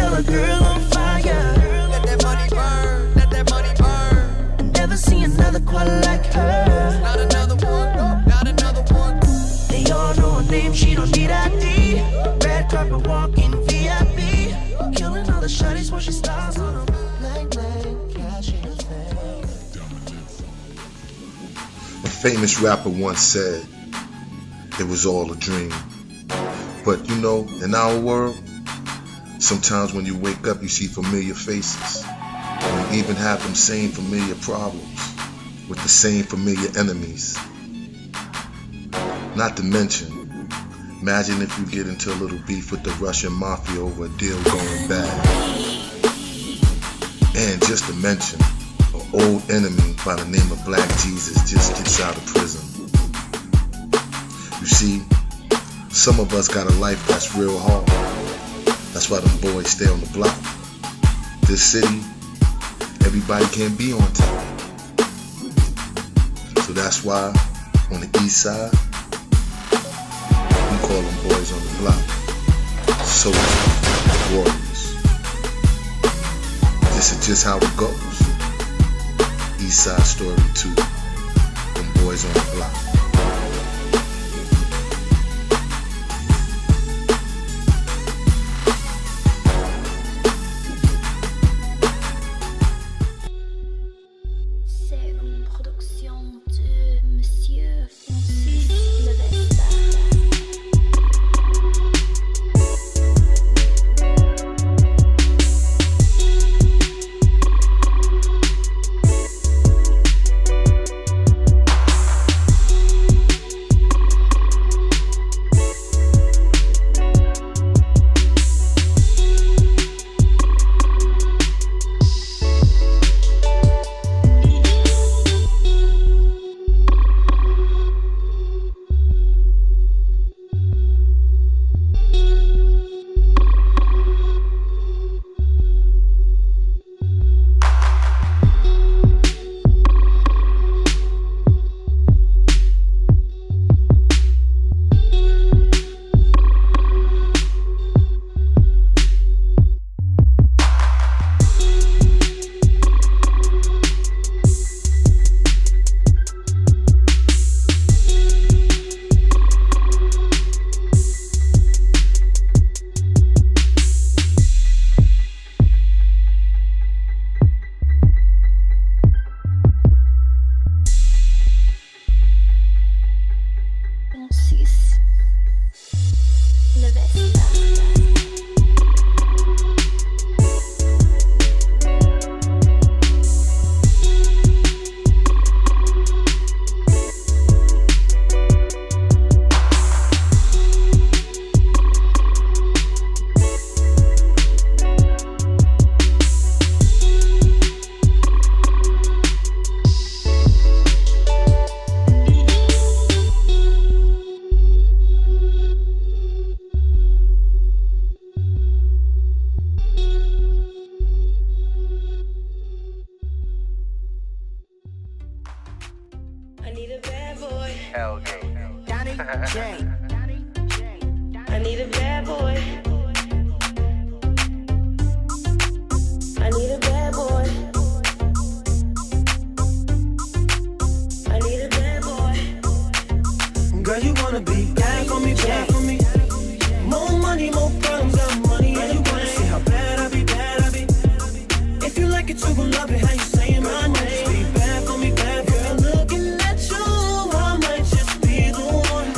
J: A girl on fire. Let that money burn, let that money burn. Never see another quite like her. Not another one, not another one. They all know her name, she don't need ID. Red carpet walking VIP. Killing all the shawties when she styles on them. Blank, blank, cash in her face.
M: A famous rapper once said, it was all a dream. But you know, in our world, sometimes when you wake up, you see familiar faces. And we even have them same familiar problems with the same familiar enemies. Not to mention, imagine if you get into a little beef with the Russian mafia over a deal going bad. And just to mention, an old enemy by the name of Black Jesus just gets out of prison. You see, some of us got a life that's real hard. That's why them boys stay on the block. This city, everybody can't be on top. So that's why on the east side, we call them boys on the block. Soldiers, warriors. This is just how it goes. East side story 2. Them boys on the block.
K: I need a bad boy. I need a bad boy. I need a bad boy.
J: Girl, you wanna be bad for me, bad for me. More money, more problems, got money, and you wanna see how bad I be, bad I be. If you like it, you gon' love it, how you saying my name. Just be bad for me, bad girl. Looking at you, I might just be the one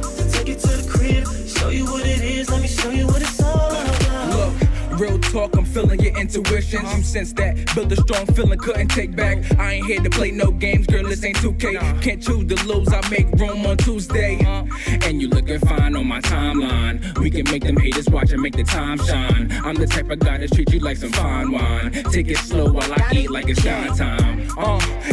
J: to take you to the crib, show you what it is, let me show you what it's all about.
O: Look, real talk, I'm feeling your intuitions. You sense that, build a strong feeling, couldn't take back. I ain't here to play no games, girl, this ain't 2K. Can't choose to lose, I make room on Tuesday. And you looking fine on my timeline. We can make them haters watch and make the time shine. I'm the type of guy that treat you like some fine wine. Take it slow while I eat like it's downtime.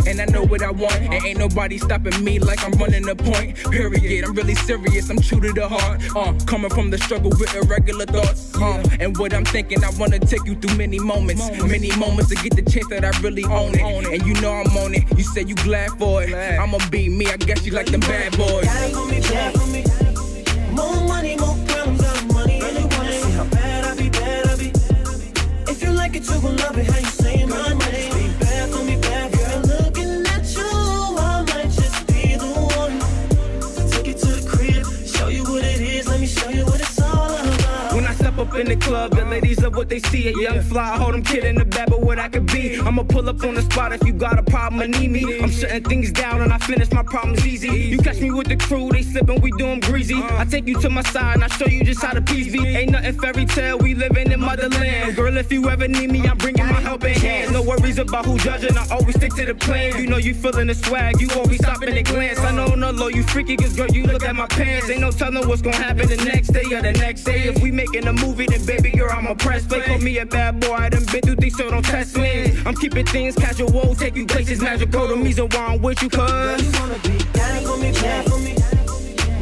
O: And I know what I want, and ain't nobody stopping me like I'm running the point. Period, I'm really serious, I'm true to the heart. Coming from the struggle with irregular thoughts. And what I'm thinking, I wanna take you through many moments to get the chance that I really own it. And you know I'm on it, you say you glad for it. I'ma be me, I guess you like them bad boys.
J: Bad for me, bad for me. More money, more problems, got money, and you wanna see how bad I be, bad I be. If you like it, you gon' love it, how you saying my name. Just be bad for me, bad girl. Looking at you, I might just be the one to take you to the crib, show you what it is, let me show you what it's all about.
O: When I step up in the club, the ladies love what they see. A young fly, hold them kid in the back, but what I could be. I'ma pull up on the spot if you got a problem and need me. I'm shutting things down and I finish my problems easy. You catch me with the crew, they slipping, we do them greasy. I take you to my side and I show you just how the peace be. Ain't nothing fairy tale, we living in motherland. Girl, if you ever need me, I'm bringing my helping hand. No worries about who judging, I always stick to the plan. You know you feeling the swag, you always stopping and glance. I know on the low you freaky, cause girl, you look at my pants. Ain't no telling what's gonna happen the next day or the next day. If we making a movie, then baby girl, I'm a press play. Call me a bad boy, I done been through things, so don't test me. I'm keeping things casual, take you places magical. The reason why I'm with you, cause
J: you wanna be bad for me, bad for me.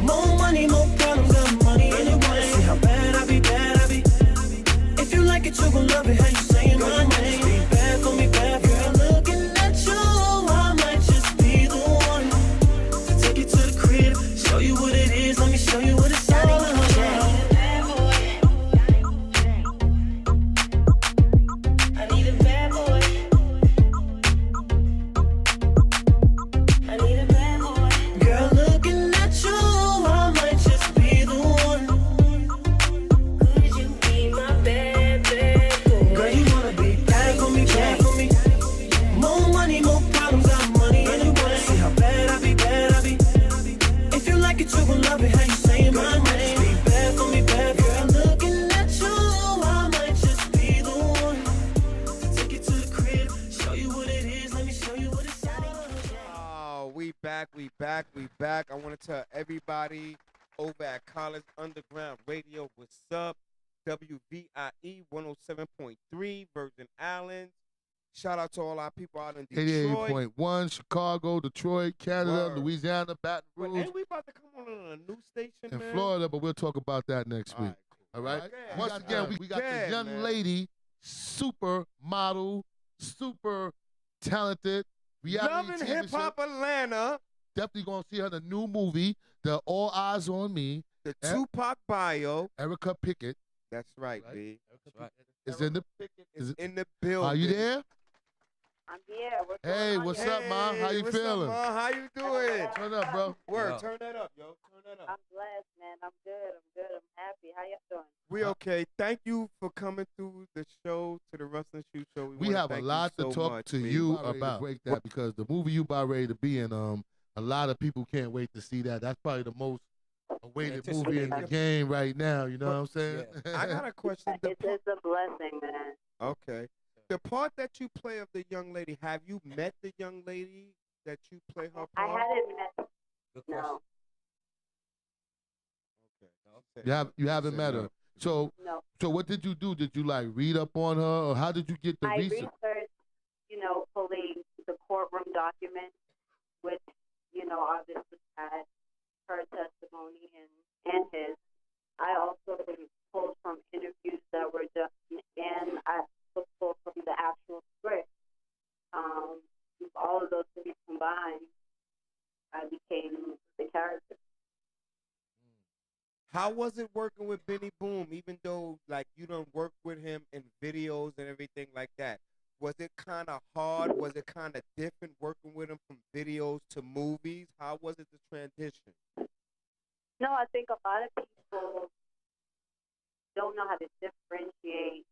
J: More money, more problems, got money, and you wanna see how bad I be, bad I be. If you like it, you gon' love it, how you saying my name. Be bad for me, bad for me. Girl, looking at you, I might just be the one to take you to the crib, show you what it is, let me show you what it's all about.
D: We back. I want to tell everybody over at College Underground Radio, what's up? WVIE 107.3, Virgin Islands. Shout out to all our people out in Detroit.
B: 88.1, Chicago, Detroit, Canada,
D: Word.
B: Louisiana, Baton Rouge.
D: Well, ain't we about to come on a new station,
B: in
D: man?
B: Florida, but we'll talk about that next week.
D: All
B: All right?
D: Okay.
B: Once again, we got this young lady, super model, super talented, reality
D: Loving
B: TV
D: Hip Hop
B: show.
D: Atlanta.
B: Definitely going to see her in the new movie, The All Eyes on Me.
D: The Tupac bio.
B: Erica Pinkett.
D: That's right, B.
B: Is in the
D: is in the building.
B: Are you there?
N: I'm here.
B: Hey, what's up, Ma? How you
D: what's
B: feeling?
D: Up, Ma? How you doing?
B: Turn up, bro.
D: Word, turn that up, yo. Turn that up.
N: I'm blessed, man. I'm good. I'm happy. How y'all doing?
D: We okay. Thank you for coming through the show, to the Wrestling Shoe Show.
B: We have a lot to talk to you about. Break that because the movie you about ready to be in, a lot of people can't wait to see that. That's probably the most awaited movie in the game right now. You know what I'm saying?
D: I got a question.
N: It's a blessing, man.
D: Okay. The part that you play of the young lady, have you met the young lady that you play her part?
N: I hadn't met. No.
D: Okay.
B: You haven't met her. So
N: No.
B: So what did you do? Did you like read up on her, or how did you get the
N: I
B: research?
N: researched, pulling the courtroom documents, which, obviously had her testimony and his. I also pulled from interviews that were done, and I pulled from the actual script. All of those things combined, I became the character.
D: How was it working with Benny Boom, even though, like, you don't work with him in videos and everything like that? Was it kind of hard? Was it kind of different working with him from videos to movies? How was it the transition?
N: No, I think a lot of people don't know how to differentiate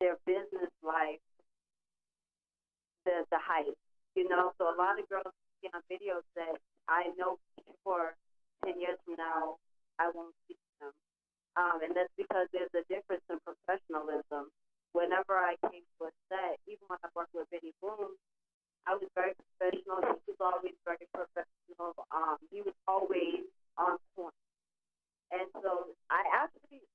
N: their business life, the hype, So a lot of girls see on videos that I know for 10 years from now, I won't see them. And that's because there's a difference in professionalism. Whenever I came to a set, even when I worked with Benny Boom, I was very professional. He was always very professional. He was always on point. And so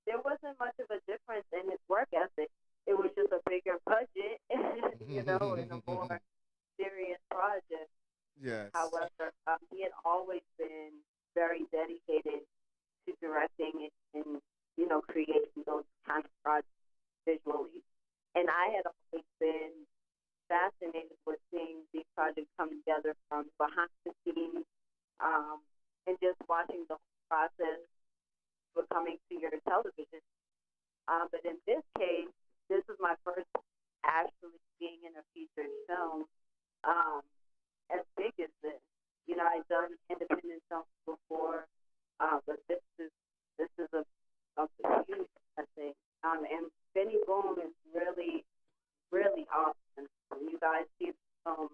N: there wasn't much of a difference in his work ethic. It was just a bigger budget, and a more serious project.
D: Yes.
N: However, he had always been very dedicated to directing and creating those kind of projects visually. And I had always been fascinated with seeing these projects come together from behind the scenes, and just watching the whole process of coming to your television. But in this case, this is my first actually being in a featured film as big as this. I've done independent films before, but this is a huge thing. And
P: awesome. When you guys see the film,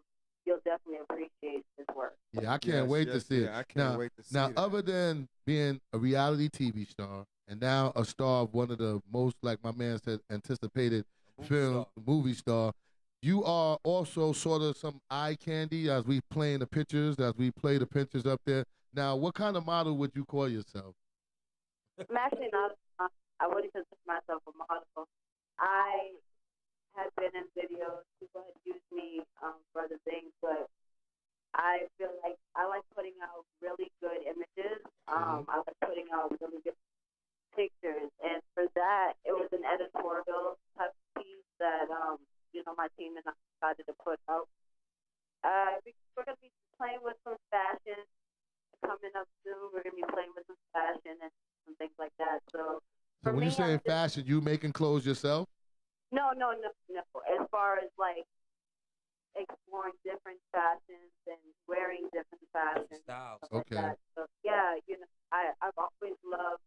P: you'll definitely appreciate his work.
B: Yeah, I can't wait to see it.
D: I can't wait to see
B: now,
D: that.
B: other than being a reality TV star and now a star of one of the most, like my man said, anticipated movie star, you are also sort of some eye candy as we play the pictures up there. Now, what kind of model would you call yourself?
P: I'm actually not. I wouldn't consider myself a model. I have been in videos. People have used me for other things, but I feel like I like putting out really good images. I like putting out really good pictures, and for that, it was an editorial type of piece that my team and I decided to put out. We're gonna be playing with some fashion coming up soon. We're gonna be playing with some fashion and some things like that. So
B: when you say fashion, you making clothes yourself?
P: No. As far as like exploring different fashions and wearing different fashions.
Q: Styles.
P: Okay. Like so, yeah, I've always loved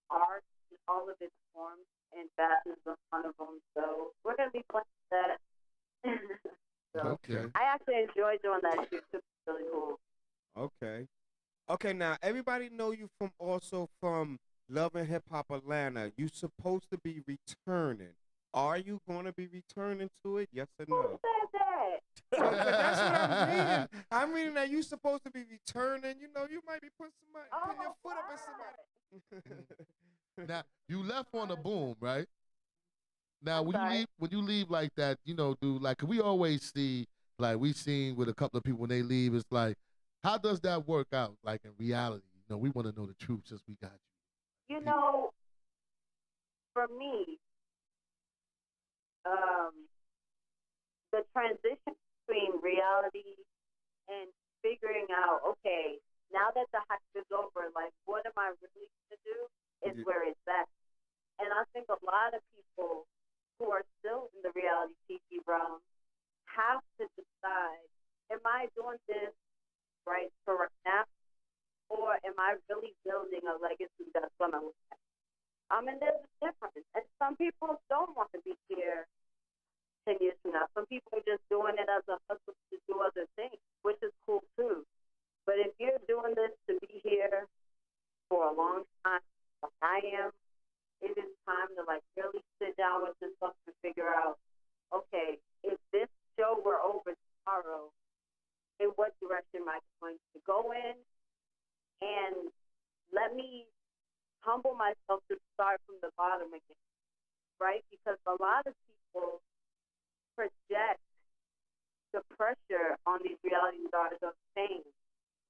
P: art in all of its forms, and fashion is one of them. So we're gonna be playing with that. So
D: Okay.
P: I actually enjoy doing that shoot. It's really cool.
D: Okay, now everybody know you from Love and Hip Hop Atlanta. You supposed to be returning. Are you gonna be returning to it? Yes or no?
P: Who said that?
D: Okay, that's what I'm reading. I'm reading that you supposed to be returning. You might be putting your foot up in somebody.
B: Now, you left on a boom, right? Now, when you leave like that, dude, like we always see, like we seen with a couple of people when they leave, it's like, how does that work out, like in reality? We want to know the truth since we got you.
P: For me, the transition between reality and figuring out, okay, now that the hype is over, like, what am I really going to do is where it's at. And I think a lot of people who are still in the reality TV realm have to decide, am I doing this right for right now, or am I really building a legacy that's going to last? And there's a difference. And some people don't want to be here 10 years from now. Some people are just doing it as a hustle to do other things, which is cool too. But if you're doing this to be here for a long time, like I am, it is time to like really sit down with yourself and figure out, okay, if this show were over tomorrow, in what direction am I going to go in? And let me humble myself to start from the bottom again, right? Because a lot of people project the pressure on these reality stars of fame.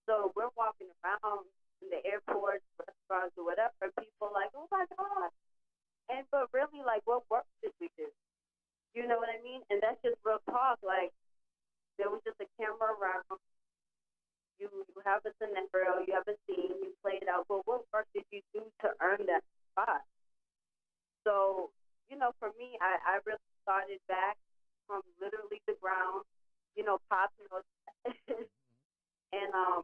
P: So we're walking around in the airports, restaurants, or whatever, people like, oh my God. But really, like, what work did we do? You know what I mean? And that's just real talk. Like, there was just a camera around. You have a scenario, you have a scene, you play it out. But what work did you do to earn that spot? So, for me, I really started back from literally the ground, popping and I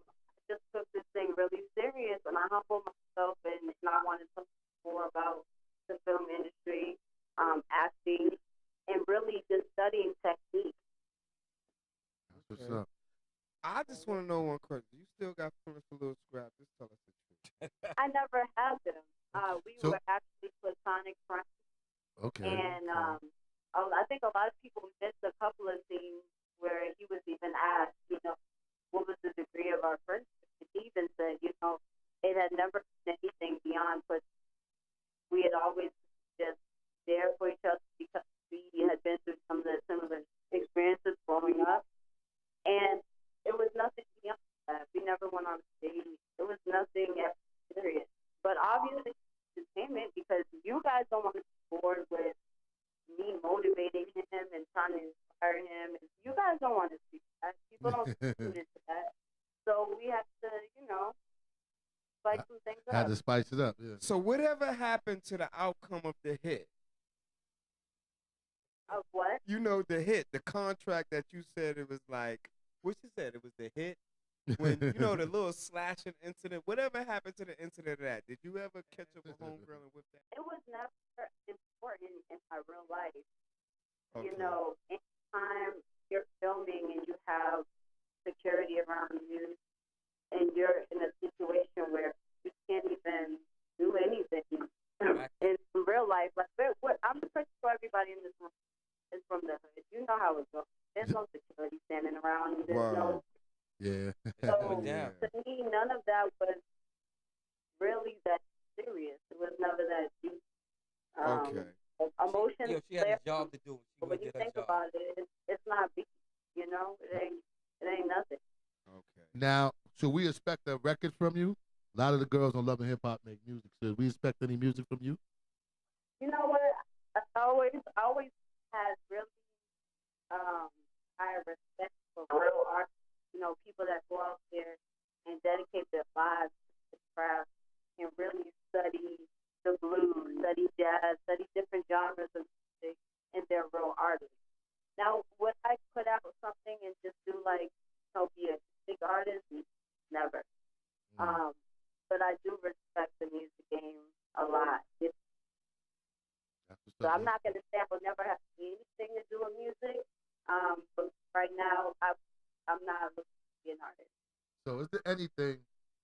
P: just took this thing really serious, and I humbled myself, and I wanted to learn more about the film industry, acting, and really just studying technique.
B: What's up?
D: I just want to know one question. You still got feelings for Little Scrap? Just tell us the truth.
P: I never had them. We were actually platonic friends.
B: Okay.
P: And I think a lot of people missed a couple of scenes where he was even asked, what was the degree of our friendship? And he even said, it had never been anything beyond, but we had always just there for each other because we had been through some of the similar experiences growing up. And it was nothing beyond that. We never went on a date. It was nothing serious. But obviously, entertainment, because you guys don't want to be bored with me motivating him and trying to inspire him. You guys don't want to see that. People don't tune into that. So we have to, spice some things up.
B: Had to spice it up, yeah.
D: So whatever happened to the outcome of the hit?
P: Of what?
D: The hit, the contract that you said it was like, what you said, it was the hit? When, the little slashing incident, whatever happened to the incident of that? Did you ever catch up with homegirl and whip that?
P: It was never important in my real life.
D: Okay.
P: And around you, and you're in a situation where you can't even do anything in real life. Like, I'm pretty sure everybody in this room is from the hood. You know how it goes. There's no security standing around. There's no.
B: Yeah.
P: So to me, none of that was really that serious. It was never that deep. Emotions.
Q: She had a job to do.
P: But when you think about it, it's not deep. You know, it ain't nothing.
B: Okay. Now, should we expect a record from you? A lot of the girls on Love and Hip Hop make music. Should we expect any music from you?
P: You know what? I always had really high respect for real art. You know, people that go out there and dedicate their lives to the craft and really study the blues, study jazz, study different genres of music, and they're real artists. Now, would I put out something and just do like, be a big artist? Never. But I do respect the music game a lot. So I'm not going to say I will never have anything to do with music. But right now, I'm not looking to be an artist.
B: So is there anything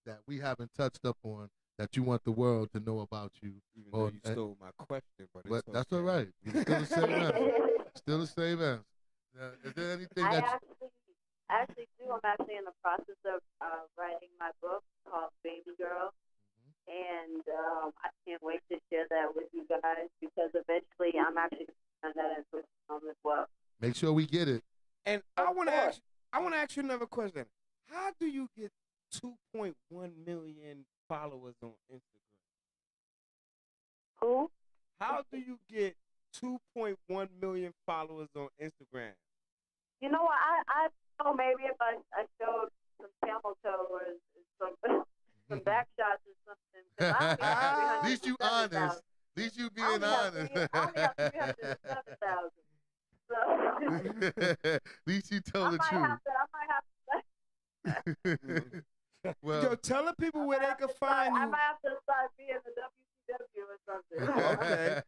B: that we haven't touched up on that you want the world to know about you?
D: Even though you stole my question, but it's
B: that's
D: okay.
B: all right. It's still the same answer. Still the same answer. Is there anything
P: I
B: that
P: actually do. I'm actually in the process of writing my book called Baby Girl. And I can't wait to share that with you guys because eventually I'm actually going to turn that into a film as well.
B: Make sure we get it.
D: And I want to ask you another question. How do you get 2.1 million followers on Instagram?
P: Who?
D: How do you get 2.1 million followers on Instagram?
P: You know what? I know maybe if I showed some camel toe or some back shots or something.
B: At least you honest. At least you being honest.
P: I only have 307,000. So
B: at least you told the truth.
P: I might have to.
B: Well,
D: yo, tell the people where they can find you.
P: I might have to start being the WCW or something.
D: Okay.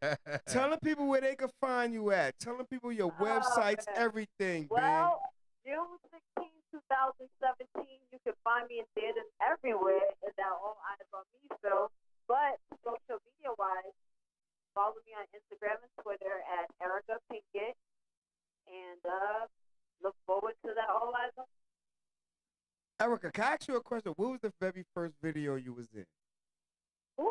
D: Tell the people where they can find you at. Tell the people your websites, everything,
P: well, June 16, 2017, you can find me in theaters everywhere, and now all eyes on me film. But social media-wise, follow me on Instagram and Twitter at Erica Pinkett, and look forward to that all eyes on me.
D: Erica, can I ask you a question? What was the very first video you was in?
P: Ooh,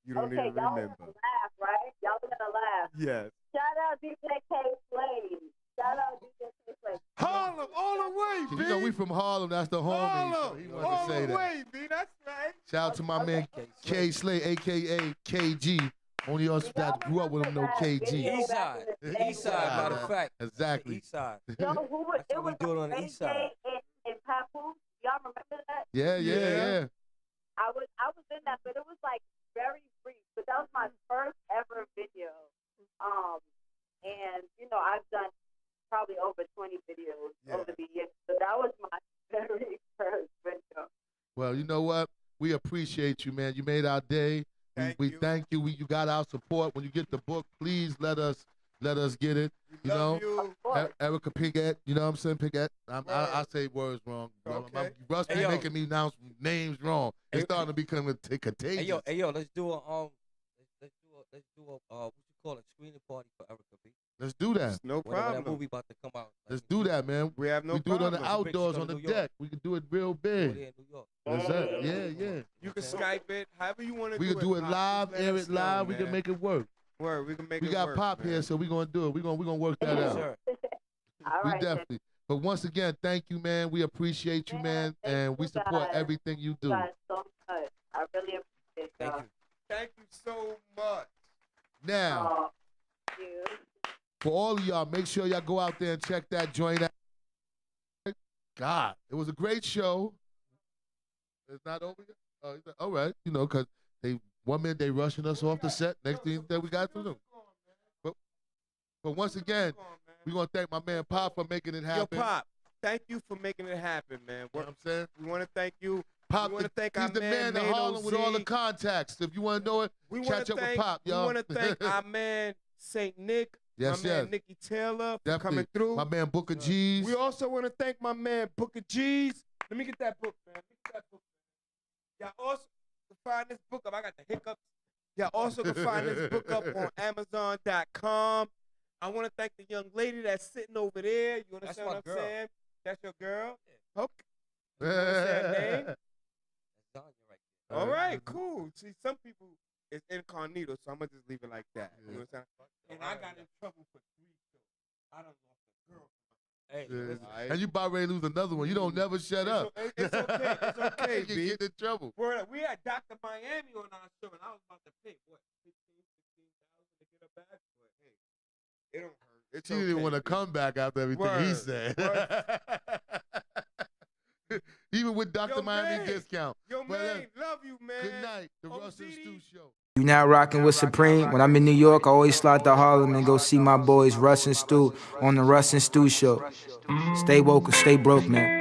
D: You don't even
P: y'all
D: remember.
P: gonna laugh, right? Y'all gonna laugh.
D: Yes.
P: Shout out DJ K-Slade. Shout out DJ K-Slade.
D: Harlem, all the way, B.
B: You know we from Harlem. That's the homie.
D: Harlem,
B: So he wanted
D: all
B: to say
D: the
B: that.
D: way, B. That's right.
B: Shout out to my man K Slay, aka KG. Only us that grew up with him know KG.
Q: Eastside. Eastside, matter of fact.
B: Exactly.
Q: Eastside.
P: Yo, who was,
Q: That's how we do it on the east side.
P: And Papoose, y'all remember that?
B: Yeah.
P: I was in that, but it was like very brief. But that was my first ever video. And you know I've done probably over 20 videos over the years, so that was my very first video.
B: Well, you know what? We appreciate you, man. You made our day. We thank you. You got our support. When you get the book, please let us get it. You know, Erica Pinkett. You know what I'm saying, Pinkett. I say words wrong.
D: Okay.
B: Russ be making me announce names wrong. It's starting to become contagious.
Q: Hey yo, let's do a what you call it, screening party for Erica B.
B: Let's do that.
D: No
Q: Whenever
D: problem.
Q: that movie about to come out.
B: Let's do that, man.
D: We have no
B: We do it on
D: problem.
B: the outdoors, on the deck. We can do it real big.
Q: in New York.
B: That's it. Yeah.
D: You can Skype it, however you want to do
B: We
D: it.
B: can do it
D: Pop.
B: live,
D: Just let
B: air
D: us
B: it live.
D: know,
B: We can
D: man.
B: make it work.
D: Word, we can make
B: We
D: it
B: got
D: work,
B: Pop
D: man.
B: here, so we're gonna do it. We're gonna work that out.
Q: Sure.
P: All
B: We
P: right,
B: definitely. But once again, thank you, man. We appreciate you, man, and we support everything you do.
P: You guys so much. I really appreciate y'all.
D: Thank you so much.
B: Now,
P: Thank you.
B: for all of y'all, make sure y'all go out there and check that joint out. God, it was a great show. It's not over yet? Oh, all right. You know, because 1 minute they rushing us off the set. Next thing that we got to do. But once again, we're going to thank my man Pop for making it happen.
D: Yo, Pop, thank you for making it happen, man.
B: You know what I'm saying?
D: We want to thank you.
B: Pop,
D: we want to thank
B: he's
D: our
B: the man in
D: Mano
B: Harlem with all the
D: Z.
B: contacts. If you want to know it,
D: We
B: catch up with Pop, y'all.
D: We want to thank our man Saint Nick.
B: Yes,
D: my man Nikki Taylor for coming through.
B: My man Booker G's.
D: We also want to thank my man Booker G's. Let me get that book, man. Y'all also can find this book up. I got the hiccups. Y'all also can find this book up on Amazon.com. I want to thank the young lady that's sitting over there. You understand what I'm saying? That's your girl? Okay. You want to say her name? All right, cool. See, some people, it's incognito, so I'm going to just leave it like that. You know what I'm saying? And I got in trouble for 3 shows. I done lost a girl. Hey,
B: And you about ready to lose another one. You don't never shut up.
D: It's okay. It's okay,
B: You
D: B.
B: get in trouble.
D: We had Dr. Miami on our show, and I was about to pay, what, $15,000 to get her back? But, hey, it don't hurt. It's
B: She didn't want to come back after everything he said. Even with Dr. Miami discount.
D: Yo, man, love you, man.
B: Good night. The Russ and Stu Show.
C: You now rocking with Supreme. When I'm in New York, I always slide to Harlem and go see my boys Russ and Stu on the Russ and Stu Show. Stay woke or stay broke, man.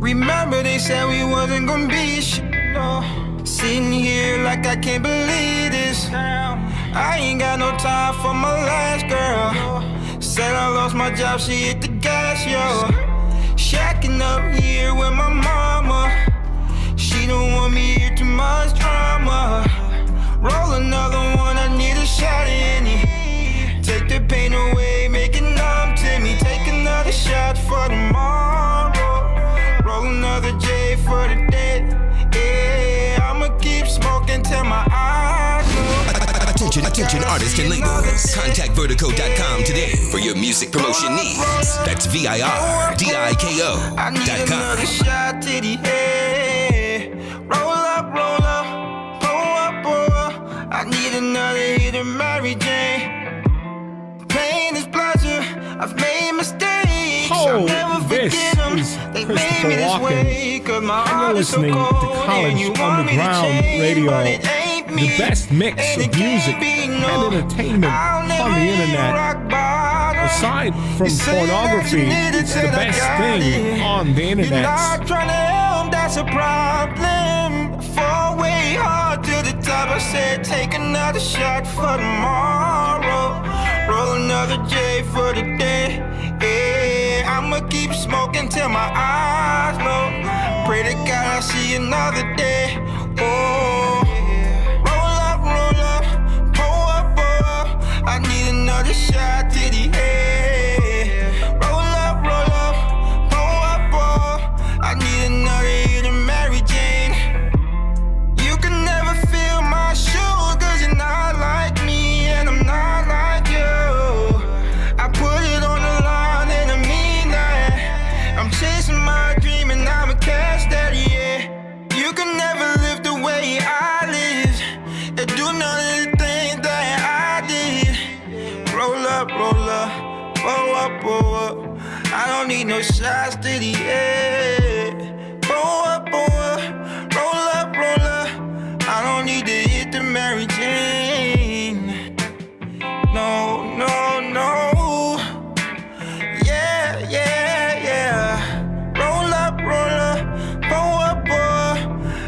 A: Remember they said we wasn't gonna be shit, no. Sitting here like I can't believe this. I ain't got no time for my last girl. Said I lost my job, she hit the gas, yo. Shacking up here with my mama. She don't want me here, too much drama. Roll another one, I need a shot in it. Take the pain away, make it numb to me. Take another shot for tomorrow. Roll another J for the day. Yeah, I'ma keep smoking till my eyes go.
R: Attention artists and labels. Contact vertigo.com today for your music promotion needs. That's VIRDIKO.com.
A: I need another shot to the head. Roll up, pour up. I need another hit of Mary Jane. Pain is pleasure. I've made mistakes. I'll never forget them. They made me this way. Cause my heart is so cold. And you want me to change, but it ain't me.
S: The best mix of music and entertainment on the internet. Aside from pornography, it's the best thing on the internet.
A: You're not trying to help, that's a problem. Fall way hard to the top. I said take another shot for tomorrow. Roll another J for the day. Yeah, I'ma keep smoking till my eyes low. Pray to God I see another day. Oh, roll up, pour up. I need another shot to the head. Roll up, pour up. I need another hit of Mary Jane. You can never feel my shoes, cause you're not like me and I'm not like you. I put it on the line and I mean that. I'm chasing my dream and I'm a cash daddy, yeah. You can never live the way I live and do none of the things that I did. Roll up, pour up. I don't need no shots to the head. Pour up, roll up. I don't need to hit the Mary Jane. No. Yeah. Roll up, pour up.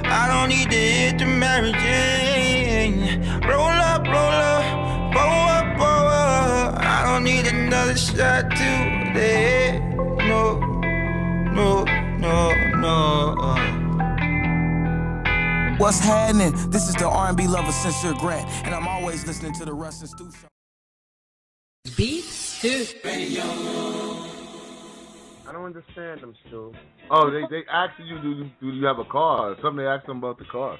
A: I don't need to hit the Mary Jane. Roll up, pour up. I don't need another shot to the head. No.
J: What's happening? This is the R&B lover Sincere Grant, and I'm always listening to the Russ and Stu Show.
T: Beats to radio.
D: I don't understand them, Stu.
B: Oh, they asked you, do you have a car? Something they asked them about the car.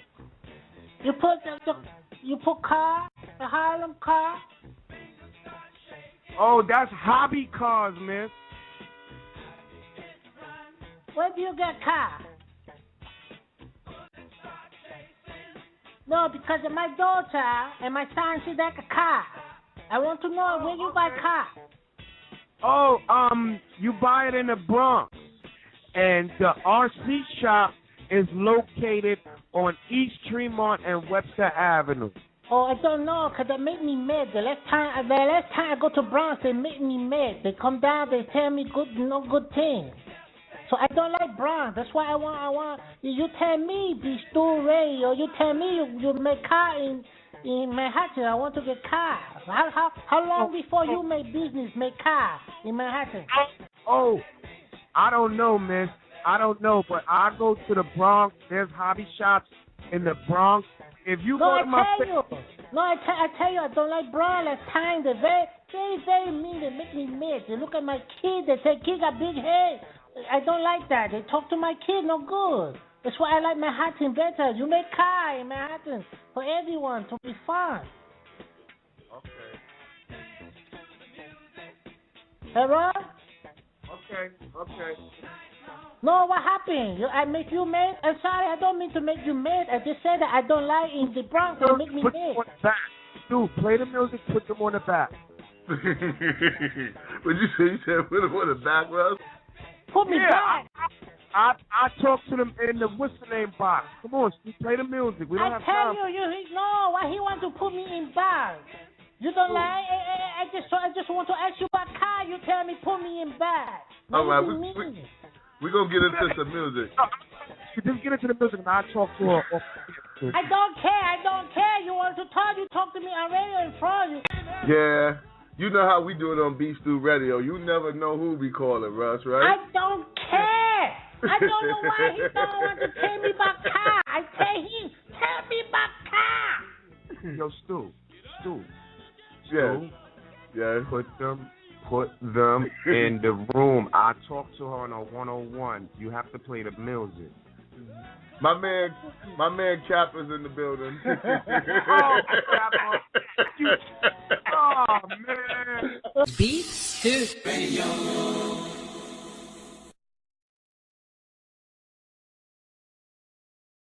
T: You put car, the Harlem car.
D: Oh, that's hobby cars, miss.
T: Where do you get car? No, because of my daughter and my son, she like a car. I want to know where you buy car.
D: Oh, you buy it in the Bronx. And the RC shop is located on East Tremont and Webster Avenue.
T: Oh, I don't know, 'cause they make me mad. The last time I go to Bronx, they make me mad. They come down, they tell me no good things. So I don't like Bronx. That's why I want. You tell me be Stu Ray, or you tell me you make car in Manhattan. I want to get car. How long before you make business make car in Manhattan?
U: Oh, I don't know, man. I don't know, but I go to the Bronx. There's hobby shops in the Bronx. If you go to my
T: I tell you, I don't like Bronx. Last time they very mean. They make me mad. They look at my kid. They say kid got big head. I don't like that. They talk to my kid no good. That's why I like Manhattan better. You make car in Manhattan for everyone to be fun.
U: Okay.
T: Hey, Ron?
U: Okay.
T: No, what happened? I make you mad? I'm sorry, I don't mean to make you mad. I just said that I don't like in the Bronx. They make me
U: Put
T: mad.
U: them on the back. Dude, play the music, put them on the back.
B: What you say? You said put them on the back, Russ?
T: Put me back.
U: I talk to them in the what's the name box. Come on, Steve, play the music. We don't have time.
T: I tell you, no, why he want to put me in box? You don't like? I just want to ask you about car. You tell me put me in box.
B: All right, we're going to get into some music.
U: Just get into the music and I'll talk to her.
T: I don't care. You want to talk, you talk to me on radio in front of you.
B: Yeah. You know how we do it on Beast Stew Radio. You never know who we calling, Russ, right?
T: I don't care. I don't know why he don't want to tell me about car. I tell him, tell me about car.
U: Yo, Stu.
B: Yeah.
U: Put them in the room. I talked to her on a 101. You have to play the music.
B: My man Chopper's in the building.
U: Oh, man.
V: Beat Stew Radio.